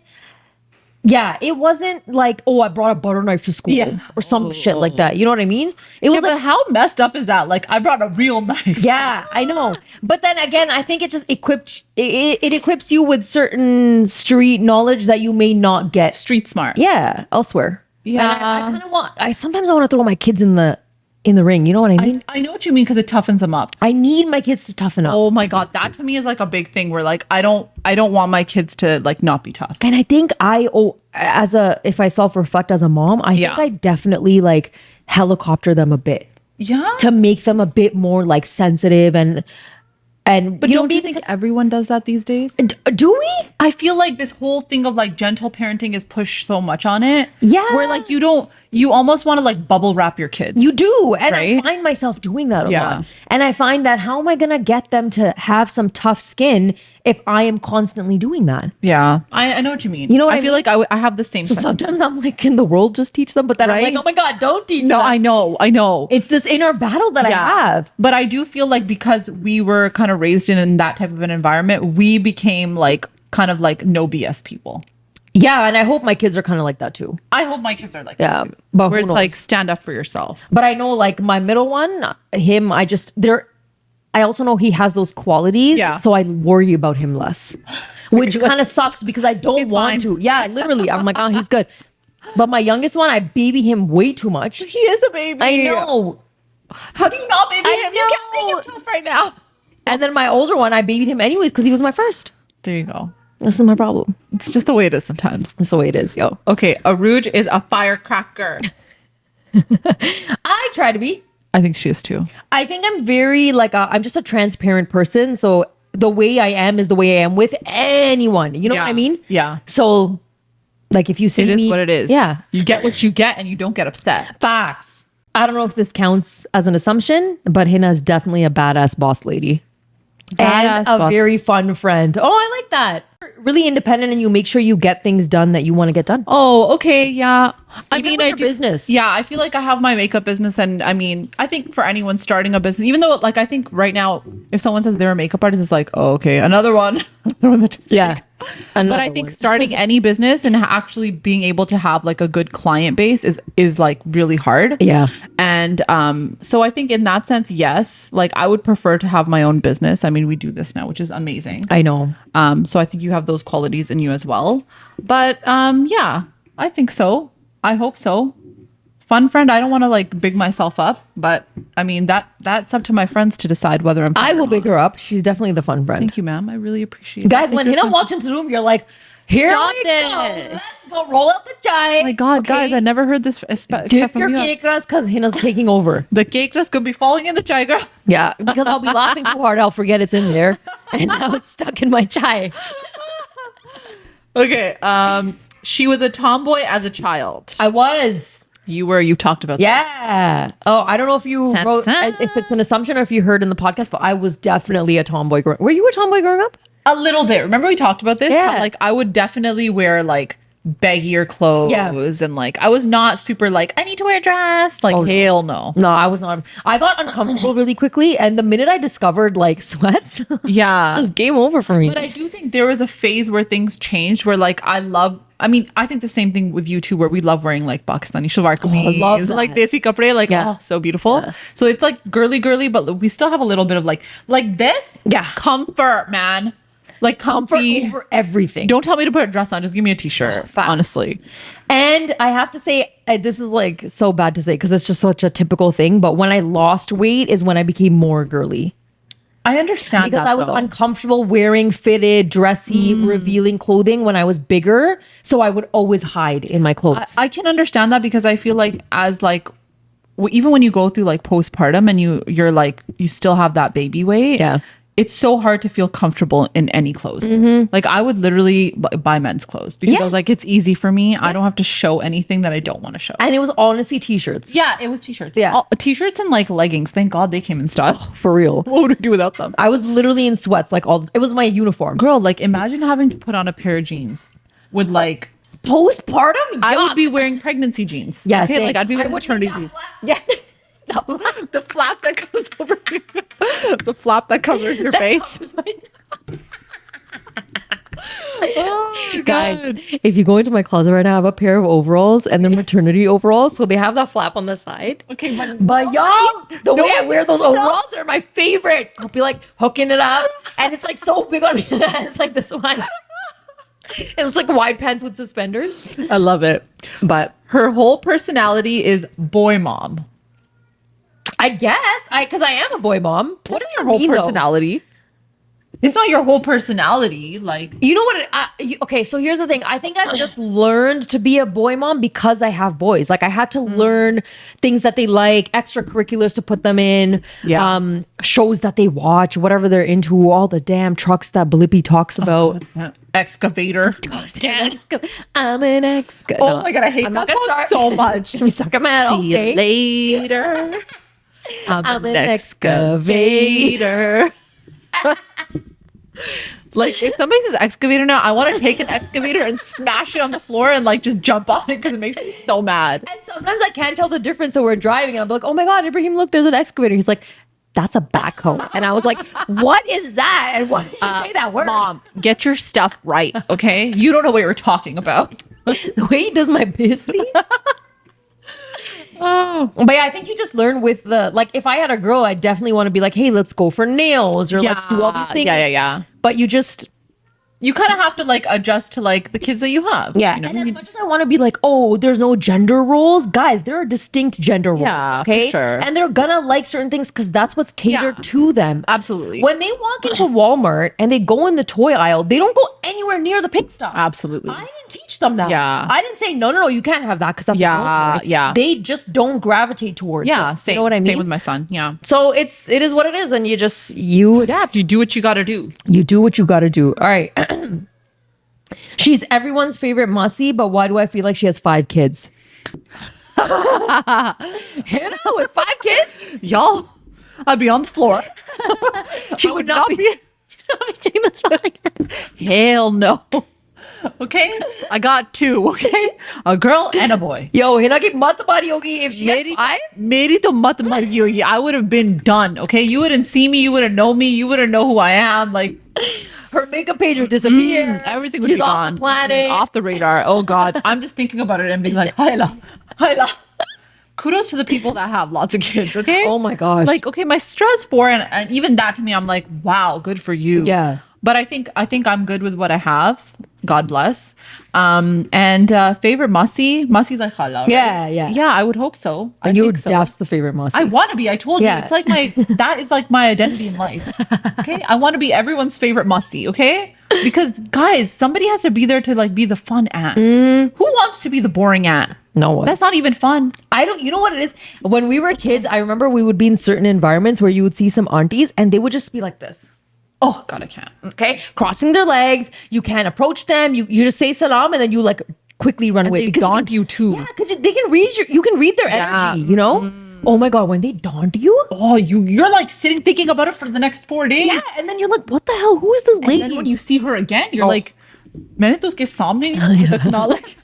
Yeah, it wasn't like, oh, I brought a butter knife to school Yeah. or some shit like that. You know what I mean? It was Yeah, like, but how messed up is that? Like I brought a real knife. yeah, I know. But then again, I think it just it equips you with certain street knowledge that you may not get. Street smart. Yeah, elsewhere. Yeah. And I kind of want. Sometimes I want to throw my kids in the ring. You know what I mean? I know what you mean because it toughens them up. I need my kids to toughen up. Oh my God. That to me is like a big thing where like I don't want my kids to like not be tough. And I think if I self-reflect as a mom, I Yeah. think I definitely like helicopter them a bit Yeah. to make them a bit more like sensitive and But don't you think everyone does that these days? do we? I feel like this whole thing of like gentle parenting is pushed so much on it. Yeah. Where like you almost want to like bubble wrap your kids. You do. And I Right? find myself doing that a Yeah. lot. And I find that how am I going to get them to have some tough skin if I am constantly doing that? Yeah. I know what you mean. You know what I I feel mean? like I have the same So sometimes I'm like, can the world just teach them? But then I'm Right? like, oh my God, don't teach No, them. I know. It's this inner battle that I have. But I do feel like because we were kind of raised in that type of an environment, we became like kind of like no BS people. Yeah. And I hope my kids are kind of like that too. I hope my kids are like Yeah, that too. but where who it's like knows? stand up for yourself. But I know like my middle one, I also know he has those qualities. Yeah. So I worry about him less, which kind of sucks because I don't He's want fine. to. Yeah, literally. I'm like, oh, he's good. But my youngest one, I baby him way too much. He is a baby. I know. How do you not baby I him? You can't know. make him tough right now. And then my older one, I babied him anyways because he was my first. There you go. This is my problem. It's just the way it is sometimes. That's the way it is, yo. Okay, Uruje is a firecracker. I try to be. I think she is too. I think I'm very I'm just a transparent person. So the way I am is the way I am with anyone. You know what I mean? Yeah. So like if you see It is me, what it is. Yeah. You get what you get and you don't get upset. Facts. I don't know if this counts as an assumption, but Hina is definitely a badass boss lady. Badass And a boss. very fun friend. Oh, I like that. Really independent and you make sure you get things done that you want to get done. Oh, okay, yeah. I Even mean, with I your do business. Yeah, I feel like I have my makeup business, and I mean, I think for anyone starting a business, even though, like, I think right now, if someone says they're a makeup artist, it's like, oh, okay, another one, another one that just Yeah. But I think starting any business and actually being able to have like a good client base is like really hard. Yeah. And so I think in that sense, yes, like I would prefer to have my own business. I mean, we do this now, which is amazing. I know. So I think you have those qualities in you as well. But yeah, I think so. I hope so. Fun friend, I don't want to like big myself up, but I mean that's up to my friends to decide whether I'm I will big her up. She's definitely the fun friend. Thank you, ma'am. I really appreciate it. Guys, when Hina walks into the room, you're like, here Stop we this. go. Let's go roll out the chai. Oh my god, guys, I never heard this except Dip from your you. cake ras because Hina's taking over. The cake just could be falling in the chai, girl. Yeah, because I'll be laughing too hard. I'll forget it's in there. And now it's stuck in my chai. Okay. She was a tomboy as a child. I was. You talked about this. Yeah. Oh, I don't know if you wrote, if it's an assumption or if you heard in the podcast, but I was definitely a tomboy growing. Were you a tomboy growing up? A little bit. Remember we talked about this? Yeah. How, like I would definitely wear like baggier clothes and like I was not super like I need to wear a dress. Like hell no. No, I was not. I got uncomfortable really quickly, and the minute I discovered like sweats, it Yeah. was game over for me. But I do think there was a phase where things changed where like I think the same thing with you too, where we love wearing like Pakistani shalwar kameez, love that. like desi kapde, like so beautiful. So it's like girly, but we still have a little bit of like this. Yeah. Comfort, man. Like Comfort comfy. over everything. Don't tell me to put a dress on. Just give me a t-shirt. Facts. Honestly. And I have to say, this is like so bad to say because it's just such a typical thing. But when I lost weight is when I became more girly. I understand Because that, I was though. uncomfortable wearing fitted, dressy, revealing clothing when I was bigger. So I would always hide in my clothes. I can understand that because I feel like as like even when you go through like postpartum and you're like you still have that baby weight. Yeah. It's so hard to feel comfortable in any clothes. Like I would literally buy men's clothes because I was like, it's easy for me. I don't have to show anything that I don't want to show. And it was honestly t-shirts. Yeah, it was t-shirts. Yeah. T-shirts and like leggings. Thank God they came in style. For real. What would we do without them? I was literally in sweats it was my uniform. Girl, like imagine having to put on a pair of jeans with like Postpartum? I Yuck. would be wearing pregnancy jeans. Yeah, okay? same. Like I'd be I wearing would maternity use that jeans. Yeah. The flap that comes over the flap that covers your face. Oh my Guys, God. if you go into my closet right now, I have a pair of overalls and they're maternity overalls. So they have that flap on the side. Okay, But y'all, the way I wear those stop. overalls are my favorite. I'll be like hooking it up and it's like so big on me. It's like this one. It looks like wide pants with suspenders. I love it. But Her whole personality is boy mom. I guess because I am a boy mom. What What is does your that whole mean, though? personality? It's not your whole personality. Like You know what? Okay, so here's the thing. I think I've just learned to be a boy mom because I have boys. Like I had to learn things that they like, extracurriculars to put them in, Yeah. shows that they watch, whatever they're into, all the damn trucks that Blippi talks about. excavator. I'm an ex. Oh my God, I hate I'm that not gonna song start. so much. Let me stuck in my head all See you day. later. I'm an excavator. Like if somebody says excavator now, I want to take an excavator and smash it on the floor and like just jump on it because it makes me so mad. And sometimes I can't tell the difference. So we're driving and I'm like, oh my God, Ibrahim, look, there's an excavator. He's like, that's a backhoe. And I was like, what is that? And why did you say that word? Mom, get your stuff right, okay? You don't know what you're talking about. The way he does my business. Oh, But yeah, I think you just learn with like, if I had a girl, I'd definitely want to be like, hey, let's go for nails or let's do all these things. Yeah. But you just, You kind of have to like adjust to like the kids that you have. yeah. You know? And as much as I want to be like, oh, there's no gender roles, guys, there are distinct gender roles. Yeah, for Okay. sure. And they're gonna like certain things because that's what's catered Yeah. to them. Absolutely. When they walk into Walmart and they go in the toy aisle, they don't go anywhere near the pig stop. Absolutely. I didn't teach them that. Yeah. I didn't say no, you can't have that because that's Yeah, a girl toy. yeah. They just don't gravitate towards Yeah, it. same. You know what I mean? Same with my son. Yeah. So it is what it is, and you adapt. You do what you got to do. You do what you got to do. All right. She's everyone's favorite Mussy, but why do I feel like she has 5 kids? Hannah with 5 kids? Y'all, I'd be on the floor. She would not be taking this podcast. Hell no. Okay? I got 2, okay? A girl and a boy. Yo, Hannah ki mat mari hogi if she had 5. Meri to mat mari hogi. I would have been done, okay? You wouldn't see me. You wouldn't know me. You wouldn't know who I am. Like, Her makeup page would disappear. everything would She's be off gone. the planet. Off the radar. Oh, God. I'm just thinking about it and being like, Haila. Kudos to the people that have lots of kids, okay? Oh my gosh. Like, okay, my sister has 4, and even that to me, I'm like, wow, good for you. Yeah. But I think I'm good with what I have. God bless. And favorite Masi. Masi's like halal. Right? Yeah. Yeah, I would hope so. I you think so. that's the favorite Mussy. I want to be. I told Yeah. you. It's like that is like my identity in life. Okay. I want to be everyone's favorite Mussy. Okay. Because guys, somebody has to be there to like be the fun aunt. Who wants to be the boring aunt? No one. That's not even fun. You know what it is? When we were kids, I remember we would be in certain environments where you would see some aunties and they would just be like this. Oh God, I can't. Okay. Crossing their legs. You can't approach them. You just say salam and then you like quickly run away. They because daunt you too. Yeah, because they can read you can read their Yeah. energy, you know? Oh my God, when they daunt you. Oh, you're like sitting thinking about it for the next 4 days. Yeah. And then you're like, what the hell? Who is this And lady? then when you see her again, you're Oh. like, मैंने तो उसके सामने नहीं रखना like.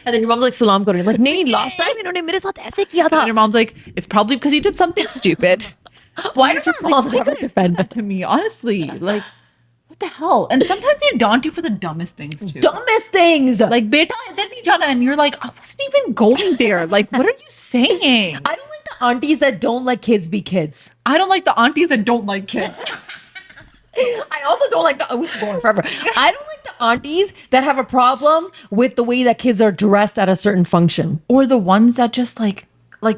And then your mom's like salam karo. Like, नहीं, last time इन्होंने मेरे साथ ऐसे किया And था. your mom's like, it's probably because you did something stupid. Why does our moms ever defend That to me, honestly, like, what the hell? And sometimes they daunt you for the dumbest things too. dumbest things? Like, beta, idhar nahi jana, and you're like, I wasn't even going there. Like, what are you saying? I don't like the aunties that don't let kids be kids. I don't like the aunties that don't like kids. I also don't like the, we've been going forever. I don't like the aunties that have a problem with the way that kids are dressed at a certain function. Or the ones that just like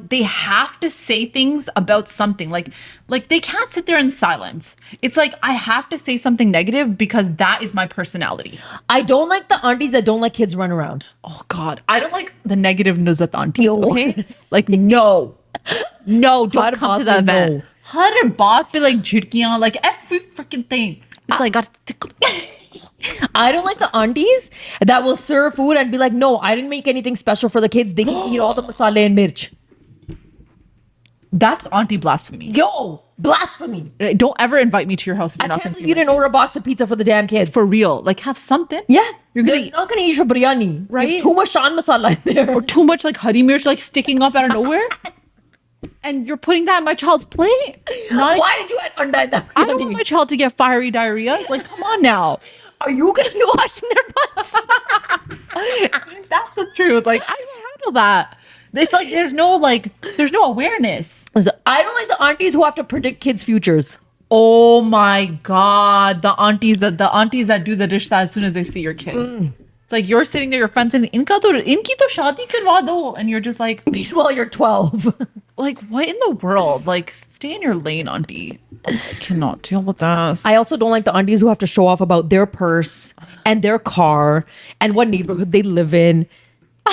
they have to say things about something. Like they can't sit there in silence. It's like, I have to say something negative because that is my personality. I don't like the aunties that don't let kids run around. Oh God. I don't like the negative nuzat aunties. Yo. Okay. Like, no, don't Har come to baat the pe event. no. Har baat pe like jhutkiyan, like every freaking thing. It's like, got I don't like the aunties that will serve food and be like, no, I didn't make anything special for the kids. They can eat all the masala and mirch. That's auntie blasphemy. Yo, blasphemy. Don't ever invite me to your house if you're I not can't going believe you didn't order a box of pizza for the damn kids. for real. Like, have something. Yeah. You're gonna You're not going to eat your biryani. Right? There's too much shan masala in there. or too much like hari mirch like sticking up out of nowhere. And you're putting that in my child's plate. Not Why did you add anda in that I don't want biryani? my child to get fiery diarrhea. Like, come on now. Are you going to be washing their butts? That's the truth. Like, I can handle that. It's like there's no awareness. I don't like the aunties who have to predict kids' futures. Oh my God. The aunties that do the rishta as soon as they see your kid. It's like you're sitting there, your friend saying, inki to shaadi karwa do. And you're just like, Meanwhile, you're 12. like, what in the world? Like, stay in your lane, auntie. I cannot deal with this. I also don't like the aunties who have to show off about their purse and their car and what neighborhood they live in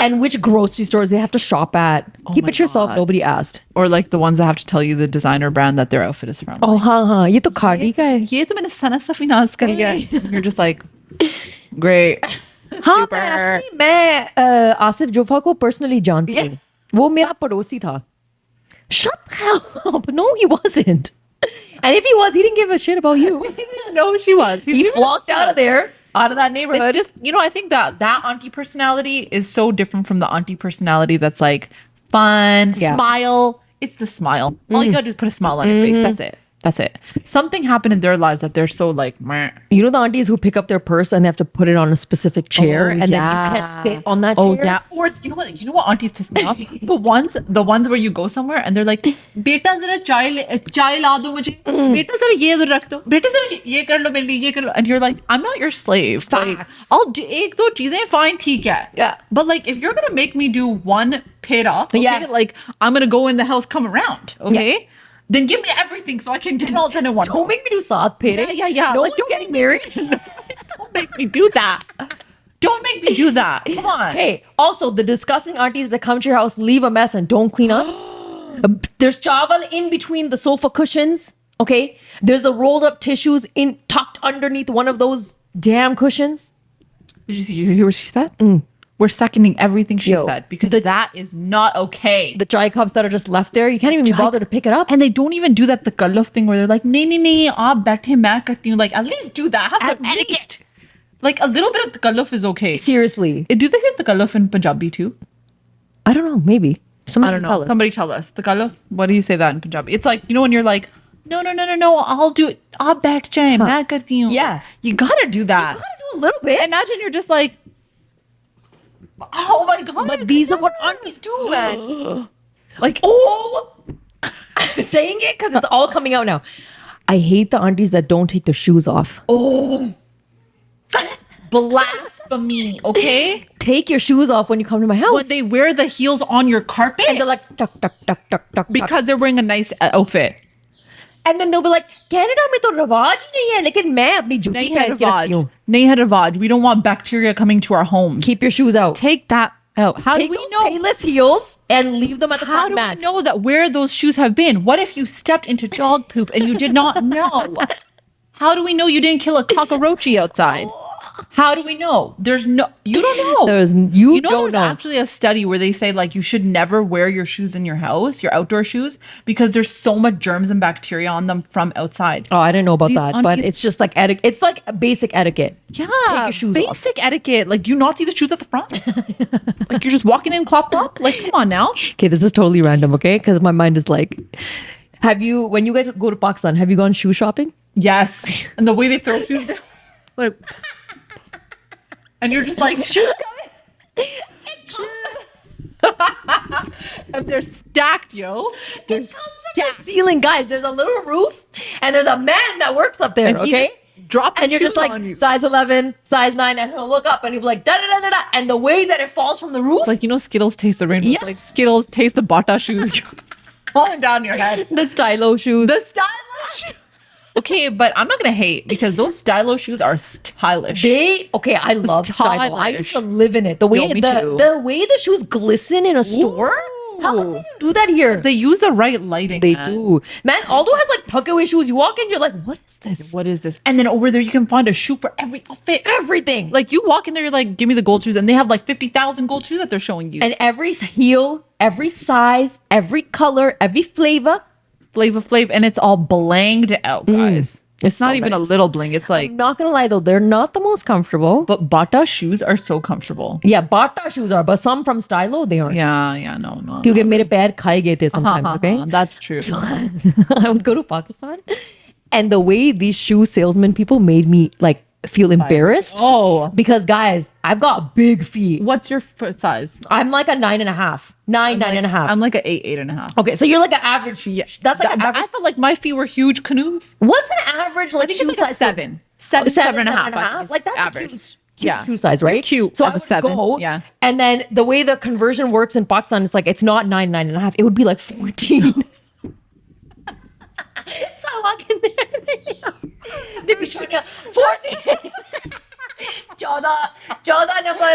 and which grocery stores they have to shop at. Keep my it yourself. God. Nobody asked. Or like the ones that have to tell you the designer brand that their outfit is from. Oh, हाँ, ye to Cardi ka hai. ये तो मैंने सना सफीनाज कर लिया. You're just like, great. हाँ, मैं आसिफ जोफा को personally जानती हूँ. वो मेरा पड़ोसी था. Shut the hell up. No, he wasn't. And if he was, he didn't give a shit about you. No, she was. He flocked out of there, out of that neighborhood. It's just, I think that auntie personality is so different from the auntie personality that's like fun, Yeah. smile. It's the smile. All you gotta do is put a smile on your face. That's it. That's it. Something happened in their lives that they're so like, meh. You know the aunties who pick up their purse and they have to put it on a specific chair and then you can't sit on that chair? Oh yeah. Or you know what aunties piss me off? The ones where you go somewhere and they're like, beta zara chai la do mujhe. Beta zara ye do rakh do. Beta zara ye kar lo mere liye, ye kar lo. And you're like, I'm not your slave. Facts. Like, I'll do ek do cheezein fine, theek hai. Yeah. But like if you're gonna make me do one pera, okay, Yeah. like I'm gonna go in the house, come around, okay? Then give me everything so I can get it all done in one. Don't make me do saat pere. Yeah. No Like, one's getting married. Don't make me do that. Don't make me do that. Come on. Hey, also the disgusting aunties that come to your house, leave a mess and don't clean up. There's chawal in between the sofa cushions. Okay. There's the rolled up tissues tucked underneath one of those damn cushions. Did you hear what she said? We're seconding everything she Yo, said because that is not okay. The chai cups that are just left there, you can't even be bothered to pick it up. And they don't even do that the kallaf thing where they're like, nahi, aap baithe, main karti hu. Like, at least do that. Have some etiquette. Like, a little bit of the kallaf is okay. Seriously. Do they say the kallaf in Punjabi too? I don't know. Maybe. Somebody I don't know. tell us. Somebody tell us. The kallaf? What do you say that in Punjabi? It's like, when you're like, no, I'll do it. Aap baith jaye, main karti hu. Yeah. You gotta do that. You gotta do a little bit. Imagine you're just like, oh my God. But these are what aunties do, man. Like, Oh, I'm saying it because it's all coming out now. I hate the aunties that don't take their shoes off. blasphemy, okay? Take your shoes off when you come to my house. When they wear the heels on your carpet and they're like, tuck, tuck, tuck, tuck, tuck. because they're wearing a nice outfit. And then they'll be like, Canada में तो रवाज ही नहीं है, लेकिन मैं अपनी जूती Nahi पहन के रखती हूँ. Nahi hai rivaj. We don't want bacteria coming to our homes. Keep your shoes out. Take that out. How Take do we those know? payless heels and leave them at the How front do mat. we know that where those shoes have been? What if you stepped into dog poop and you did not know? How do we know you didn't kill a cockroachy outside? How do we know? There's no, you don't know. You know, don't there's know. actually a study where they say like you should never wear your shoes in your house, your outdoor shoes, because there's so much germs and bacteria on them from outside. Oh, I didn't know about These that, but aunties- it's just like etiquette. It's like basic etiquette. Yeah, Take your shoes off. basic etiquette. Like, do you not see the shoes at the front? Like you're just walking in clop clop. Like, come on now. Okay, this is totally random, okay? Because my mind is like, when you guys go to Pakistan, have you gone shoe shopping? Yes, and the way they throw shoes down, like, and you're just like shoes coming. And they're stacked, yo. They're The ceiling, guys. There's a little roof, and there's a man that works up there, And he okay? just dropping And you're just shoes on you. like size 11, size 9, and he'll look up and he'll be like, da da da da da. And the way that it falls from the roof, It's like, you know, Skittles taste the rainbow. Yeah. It's like Skittles taste the Bata shoes falling down your head. the stylo shoes. The stylo shoes. Okay, but I'm not gonna hate because those stylo shoes are stylish. I love stylo. I used to live in it. The way Yo, me too. the way the shoes glisten in a store. How come they don't do that here? They use the right lighting. They man. do. Man, Aldo has like tuckaway shoes. You walk in, you're like, what is this? What is this? And then over there, you can find a shoe for every outfit. Everything. Like you walk in there, you're like, give me the gold shoes, and they have like 50,000 gold shoes that they're showing you. And every heel, every size, every color, every flavor. Flavor, and it's all blanged out, guys. It's so not even a nice. little bling. It's like, I'm not gonna lie though, they're not the most comfortable. but Bata shoes are so comfortable. Yeah, Bata shoes are, but some from Stylo, they aren't. Yeah, no. Kyunki mere पैर खाए गए थे sometimes, okay? That's true. I would go to Pakistan, and the way these shoe salesman people made me like feel embarrassed. Oh, Because guys, I've got big feet. what's your foot size? I'm like a 9.5, 9.5. I'm like an 8.5. Okay, so you're like an average. That's like an I average. felt like my feet were huge canoes. What's an average like I think shoe it's like a size? seven and a half. I think is Like that's average. average. Yeah. Shoe size, right? Cute So as I a would 7, go, yeah. And then the way the conversion works in Pakistan, it's like it's not 9.5. It would be like 14. So I walk in there. They'd be showing you 14. 14 number.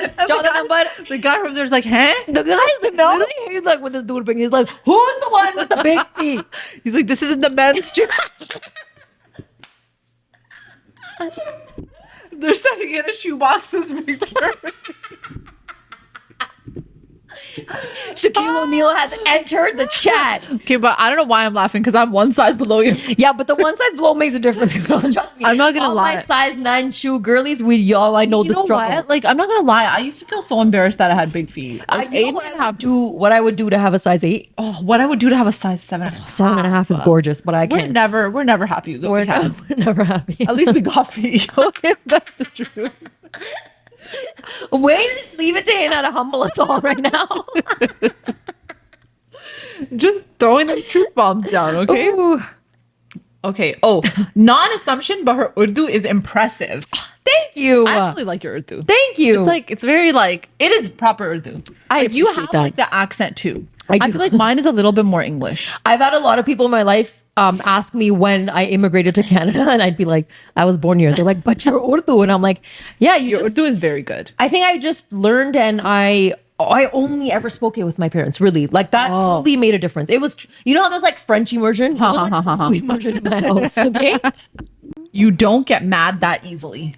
The guy from there's like, huh? The guy's literally, he's like with his doorbell. He's like, who's the one with the big feet? He's like, this isn't the men's shoe. They're sending in a shoebox this week. Shaquille O'Neal has entered the chat. Okay, but I don't know why I'm laughing because I'm one size below you. Yeah, but the one size below makes a difference. Trust me. I'm not gonna all lie. my size 9 shoe girlies, I know You the know struggle. what? Like, I'm not gonna lie. I used to feel so embarrassed that I had big feet. Like, You know what I would do to have a size 8? Oh, what I would do to have a size 7. 7.5 is gorgeous, but I We're can't. never happy with what we have. We're never happy. At least we got feet. Okay, that's the truth. Wait, leave it to Hina to humble us all right now. Just throwing them truth bombs down, okay? Ooh. Okay. Oh, non-assumption, but her Urdu is impressive. Thank you. I actually like your Urdu. Thank you. It's like, it's very like, it is proper Urdu. I Like, you appreciate have that. like the accent too. I I do. feel like mine is a little bit more English. I've had a lot of people in my life ask me when I immigrated to Canada, and I'd be like, I was born here. They're like, but you're Urdu. And I'm like, yeah, Your Urdu is very good. I think I just learned, and I only ever spoke it with my parents, really. Like that really made a difference. It was, you know how there's like French immersion? It was like Urdu immersion in my house, okay? You don't get mad that easily.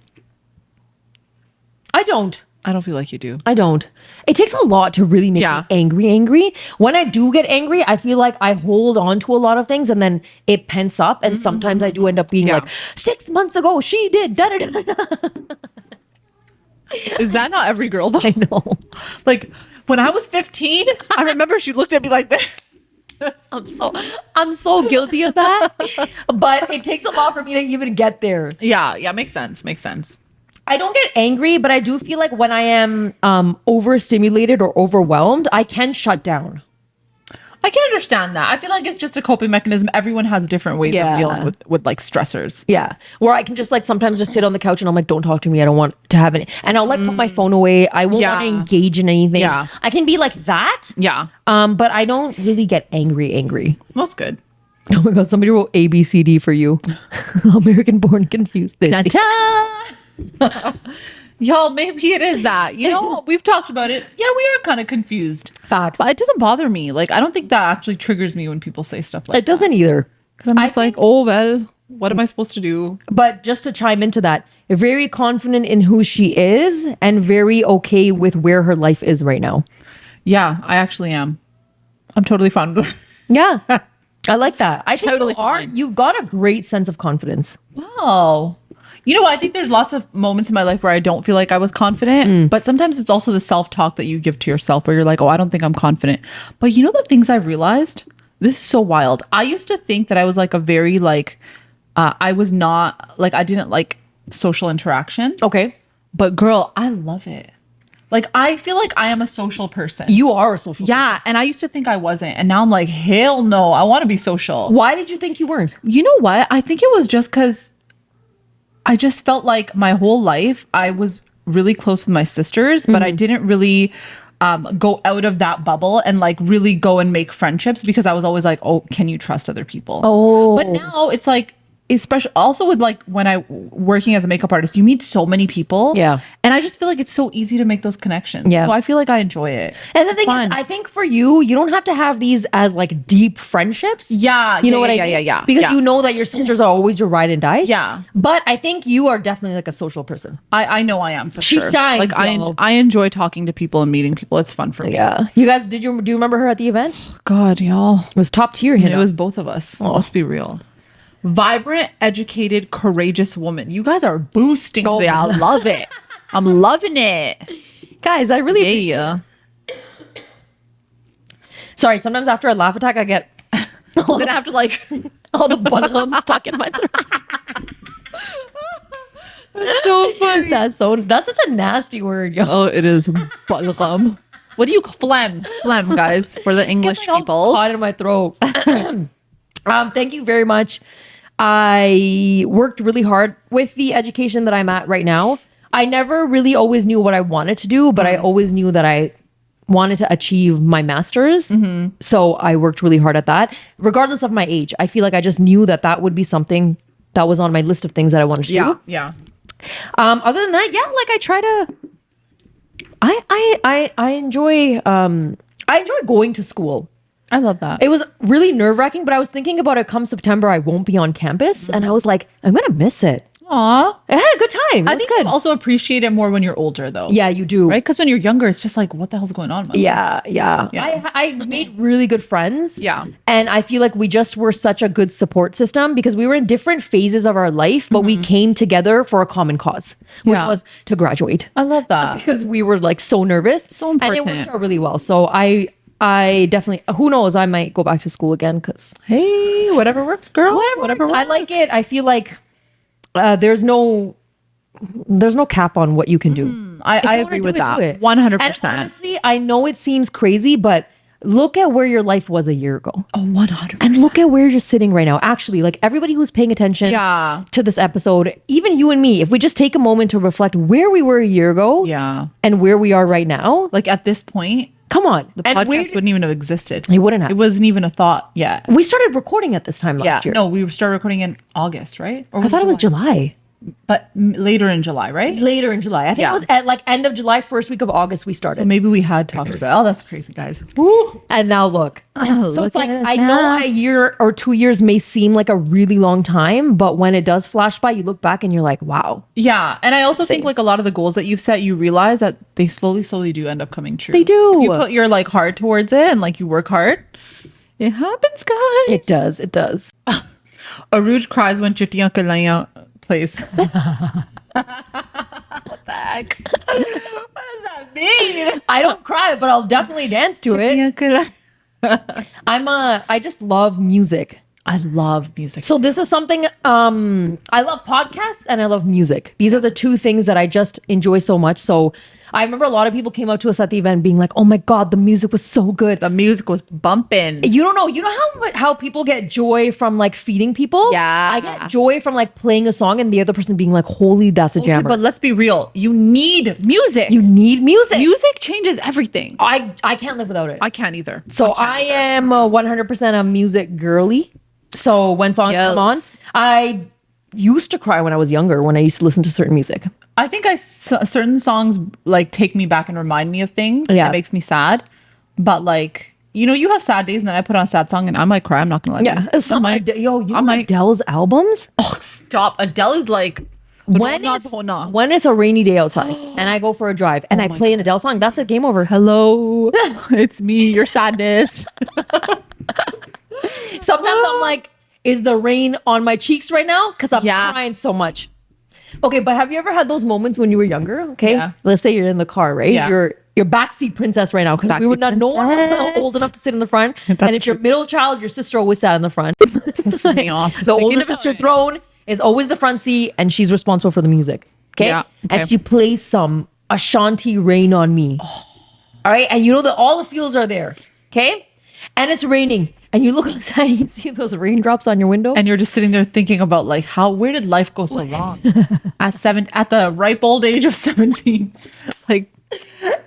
I don't. I don't feel like you do. I don't. It takes a lot to really make Yeah. me angry. When I do get angry, I feel like I hold on to a lot of things and then it pents up. And sometimes I do end up being Yeah. like, 6 months ago, she did. Da, da, da, da. Is that not every girl though? I know. Like when I was 15, I remember she looked at me like this. I'm so guilty of that. But it takes a lot for me to even get there. Yeah, makes sense. Makes sense. I don't get angry, but I do feel like when I am overstimulated or overwhelmed, I can shut down. I can understand that. I feel like it's just a coping mechanism. Everyone has different ways Yeah. of dealing with like stressors. Yeah. Where I can just like sometimes just sit on the couch and I'm like, don't talk to me. I don't want to have any. And I'll like put my phone away. I won't want to Yeah. engage in anything. Yeah. I can be like that. Yeah. But I don't really get angry. That's good. Oh my God. Somebody wrote ABCD for you. American born confused. This. Y'all, maybe it is that. You know, we've talked about it. Yeah, we are kind of confused. Facts. But it doesn't bother me. Like, I don't think that actually triggers me when people say stuff like It doesn't either. that. I'm just like, oh, well, What am I supposed to do? But just to chime into that, very confident in who she is and very okay with where her life is right now. Yeah, I actually am. I'm totally fine with it. Yeah. I like that. I think Totally you are. fine. You've got a great sense of confidence. Wow. You know, I think there's lots of moments in my life where I don't feel like I was confident, but sometimes it's also the self-talk that you give to yourself where you're like, oh, I don't think I'm confident. But you know the things I've realized? This is so wild. I used to think that I was like a very like, I was not like, I didn't like social interaction. Okay. But girl, I love it. Like, I feel like I am a social person. You are a social Yeah. And I used to think I wasn't. And now I'm like, hell no, I want to be social. Why did you think you weren't? You know what? I think it was just because I just felt like my whole life I was really close with my sisters, but I didn't really go out of that bubble and like really go and make friendships because I was always like, oh, can you trust other people? Oh. But now it's like, especially also with like when I working as a makeup artist, you meet so many people. Yeah. And I just feel like it's so easy to make those connections. Yeah. So I feel like I enjoy it. And the It's thing fun. is, I think for you, you don't have to have these as like deep friendships. Yeah, You know what I yeah, mean? yeah. Because Yeah. you know that your sisters are always your ride and dice. Yeah. But I think you are definitely like a social person. I know I am for She sure. shines, Like y'all. I enjoy talking to people and meeting people. It's fun for me. Yeah. You guys, do you remember her at the event? God, y'all. It was top tier Hina. It was both of us. Let's be real. Vibrant, educated, courageous woman. You guys are boosting Oh. today. I love it. I'm loving it. Guys, I really appreciate Yeah. Sorry, sometimes after a laugh attack, I get I'm gonna have to like. all the balloons stuck in my throat. So funny. That's such a nasty word, yo. Oh, it is balgam. What do you phlegm? Phlegm, guys, for the English It's like all people. caught in my throat. Thank you very much. I worked really hard with the education that I'm at right now. I never really always knew what I wanted to do, but I always knew that I wanted to achieve my master's. So I worked really hard at that, regardless of my age. I feel like I just knew that that would be something that was on my list of things that I wanted to do. Yeah. Other than that, yeah, like I try to. I enjoy going to school. I love that. It was really nerve-wracking, but I was thinking about it come September, I won't be on campus. And I was like, I'm going to miss it. Aw. I had a good time. It I was think good. you also appreciate it more when you're older, though. Yeah, you do. Right? Because when you're younger, it's just like, what the hell's going on? Man? Yeah. Yeah. I made really good friends. Yeah. And I feel like we just were such a good support system because we were in different phases of our life, but we came together for a common cause, which Yeah. was to graduate. I love that. Because we were like so nervous. So And it important. worked out really well. So I definitely, who knows, I might go back to school again because Hey, whatever works, girl. whatever works. I like it. I feel like there's no cap on what you can do. I If you wanna agree do with it, that. do it. 100%. And honestly, I know it seems crazy, but look at where your life was a year ago. Oh, 100%. And look at where you're sitting right now. Actually, like everybody who's paying attention Yeah. to this episode, even you and me, if we just take a moment to reflect where we were a year ago Yeah. and where we are right now, Like at this point, come on. the And podcast wouldn't even have existed. it wouldn't have. It wasn't even a thought yet. We started recording at this time last year. No, we started recording in August, right? Or I thought it was July. But later in July, right? Later in July. I think Yeah. it was at like end of July, first week of August we So started. maybe we had talked about it. Oh, that's crazy, guys. And now look. So Look it's like, at us I know now. a year or 2 years may seem like a really long time, but when it does flash by, you look back and you're like, wow. Yeah. And I also Same. think like a lot of the goals that you've set, you realize that they slowly do end up coming true. They do. If you put your like heart towards it and like you work hard, it happens, guys. It does. It does. Uruje cries when Chittiyan Kalaiyan plays. What the heck? What does that mean? I don't cry, but I'll definitely dance to it. Chittiyan Kalaiyan. I just love music. I love music. So this is something I love podcasts and I love music. These are the two things that I just enjoy so much. So I remember a lot of people came up to us at the event being like, "Oh my god, the music was so good." The music was bumping. You don't know. You know how people get joy from like feeding people? Yeah. I get joy from like playing a song and the other person being like, "Holy, that's a Okay, jammer." but let's be real. You need music. You need music. Music changes everything. I can't live without it. I can't either. So I am 100% a music girly. So when songs Yes. come on, I used to cry when I was younger when I used to listen to certain music. I think certain songs like take me back and remind me of things. Yeah. It makes me sad. But like, you know, you have sad days, and then I put on a sad song, and I might cry. I'm not gonna lie. Yeah. To you. Some yo, you know Adele's albums? Oh, stop. Adele is like When it's a rainy day outside and I go for a drive and I play an Adele song, that's a game over. Hello, it's me, your sadness. Sometimes I'm like, is the rain on my cheeks right now? Because I'm crying so much. Okay, but have you ever had those moments when you were younger? Okay, let's say you're in the car, right? You're backseat princess right now because we were not. No one was old enough to sit in the front. And if you're middle child, your sister always sat in the front. Pisses me off. The older sister throne is always the front seat, and she's responsible for the music. Okay, and she plays some Ashanti "Rain on Me." All right, and you know that all the feels are there. Okay, and it's raining. And you look outside and you see those raindrops on your window. And you're just sitting there thinking about like where did life go so wrong? At the ripe old age of 17. Like,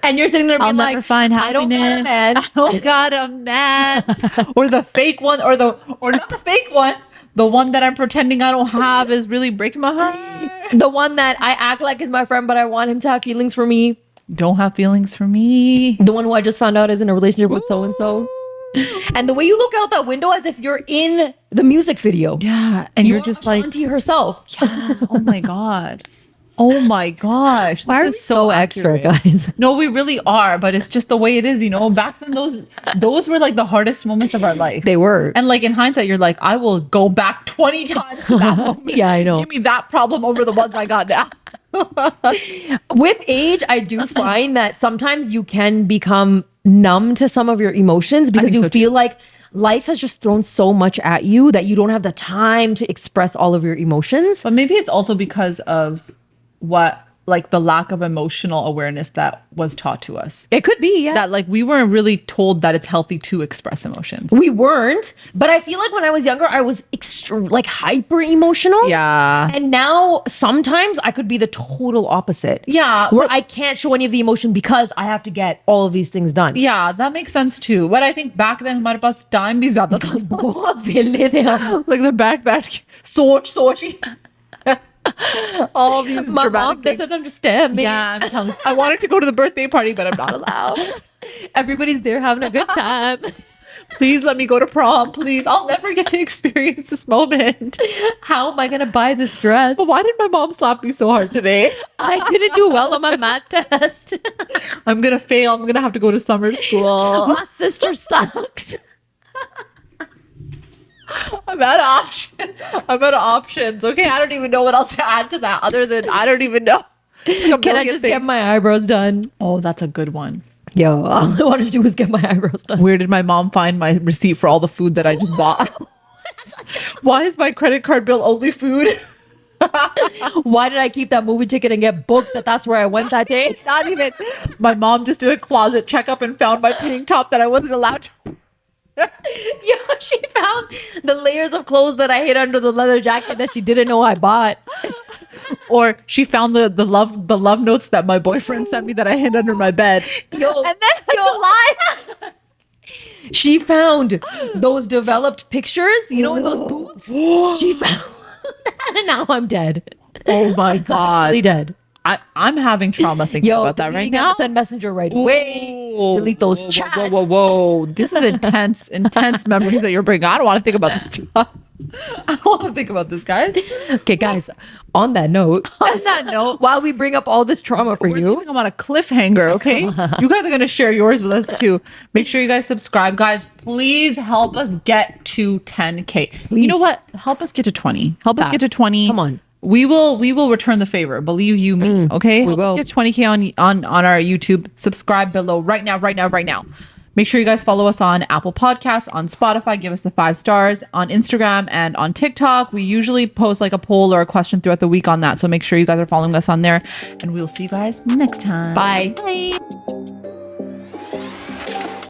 and you're sitting there being I'll never find happiness. I don't got a man. I don't got a man. Or the fake one, or not the fake one. The one that I'm pretending I don't have is really breaking my heart. The one that I act like is my friend, but I want him to have feelings for me. Don't have feelings for me. The one who I just found out is in a relationship with so and so. And the way you look out that window as if you're in the music video. Yeah. And you're just like Ashanti herself. Yeah. Oh my God. Oh my gosh. Why are we so extra, guys? No, we really are, but it's just the way it is, you know. Back then those were like the hardest moments of our life. They were. And like in hindsight, you're like, I will go back 20 times to that moment. Yeah, I know. Give me that problem over the ones I got now. With age, I do find that sometimes you can become numb to some of your emotions because you feel like life has just thrown so much at you that you don't have the time to express all of your emotions. But maybe it's also because of the lack of emotional awareness that was taught to us. It could be, yeah. That like we weren't really told that it's healthy to express emotions. We weren't, but I feel like when I was younger, I was hyper emotional. Yeah. And now sometimes I could be the total opposite. Yeah. Where I can't show any of the emotion because I have to get all of these things done. Yeah, that makes sense too. But I think back then हमारे पास time भी ज़्यादा था. बहुत वेले थे हम. Like the back सोच all these my dramatic mom doesn't understand me. Yeah, I'm telling you. I wanted to go to the birthday party, but I'm not allowed. Everybody's there having a good time. Please let me go to prom, please. I'll never get to experience this moment. How am I gonna buy this dress? But why did my mom slap me so hard today? I didn't do well on my math test. I'm gonna fail. I'm gonna have to go to summer school. My sister sucks. I'm out of options. Okay, I don't even know what else to add to that other than I don't even know. Can I just get my eyebrows done? Oh, that's a good one. Yo, all I wanted to do was get my eyebrows done. Where did my mom find my receipt for all the food that I just bought? Why is my credit card bill only food? Why did I keep that movie ticket and get booked that's where I went that day? Not even. My mom just did a closet checkup and found my tank top that I wasn't allowed to. Yeah, she found the layers of clothes that I hid under the leather jacket that she didn't know I bought. Or she found the love notes that my boyfriend sent me that I hid under my bed. Yo, and then had to lie. She found those developed pictures, you know, in those boots. She found that, and now I'm dead. Oh my God. Actually dead. I'm having trauma thinking about that right now. Send messenger right away. Delete those chats. Whoa. This is intense memories that you're bringing. I don't want to think about this stuff. I don't want to think about this, guys. Okay, guys. On that note, while we bring up all this trauma for you, I'm on a cliffhanger. Okay, you guys are gonna share yours with us too. Make sure you guys subscribe, guys. Please help us get to 10K. You know what? Help us get to 20. Help us get to 20. Come on. We will return the favor. Believe you me. Okay. We will. Let's get 20K on our YouTube. Subscribe below right now. Make sure you guys follow us on Apple Podcasts, on Spotify. Give us the 5 stars on Instagram and on TikTok. We usually post like a poll or a question throughout the week on that. So make sure you guys are following us on there, and we'll see you guys next time. Bye. Bye.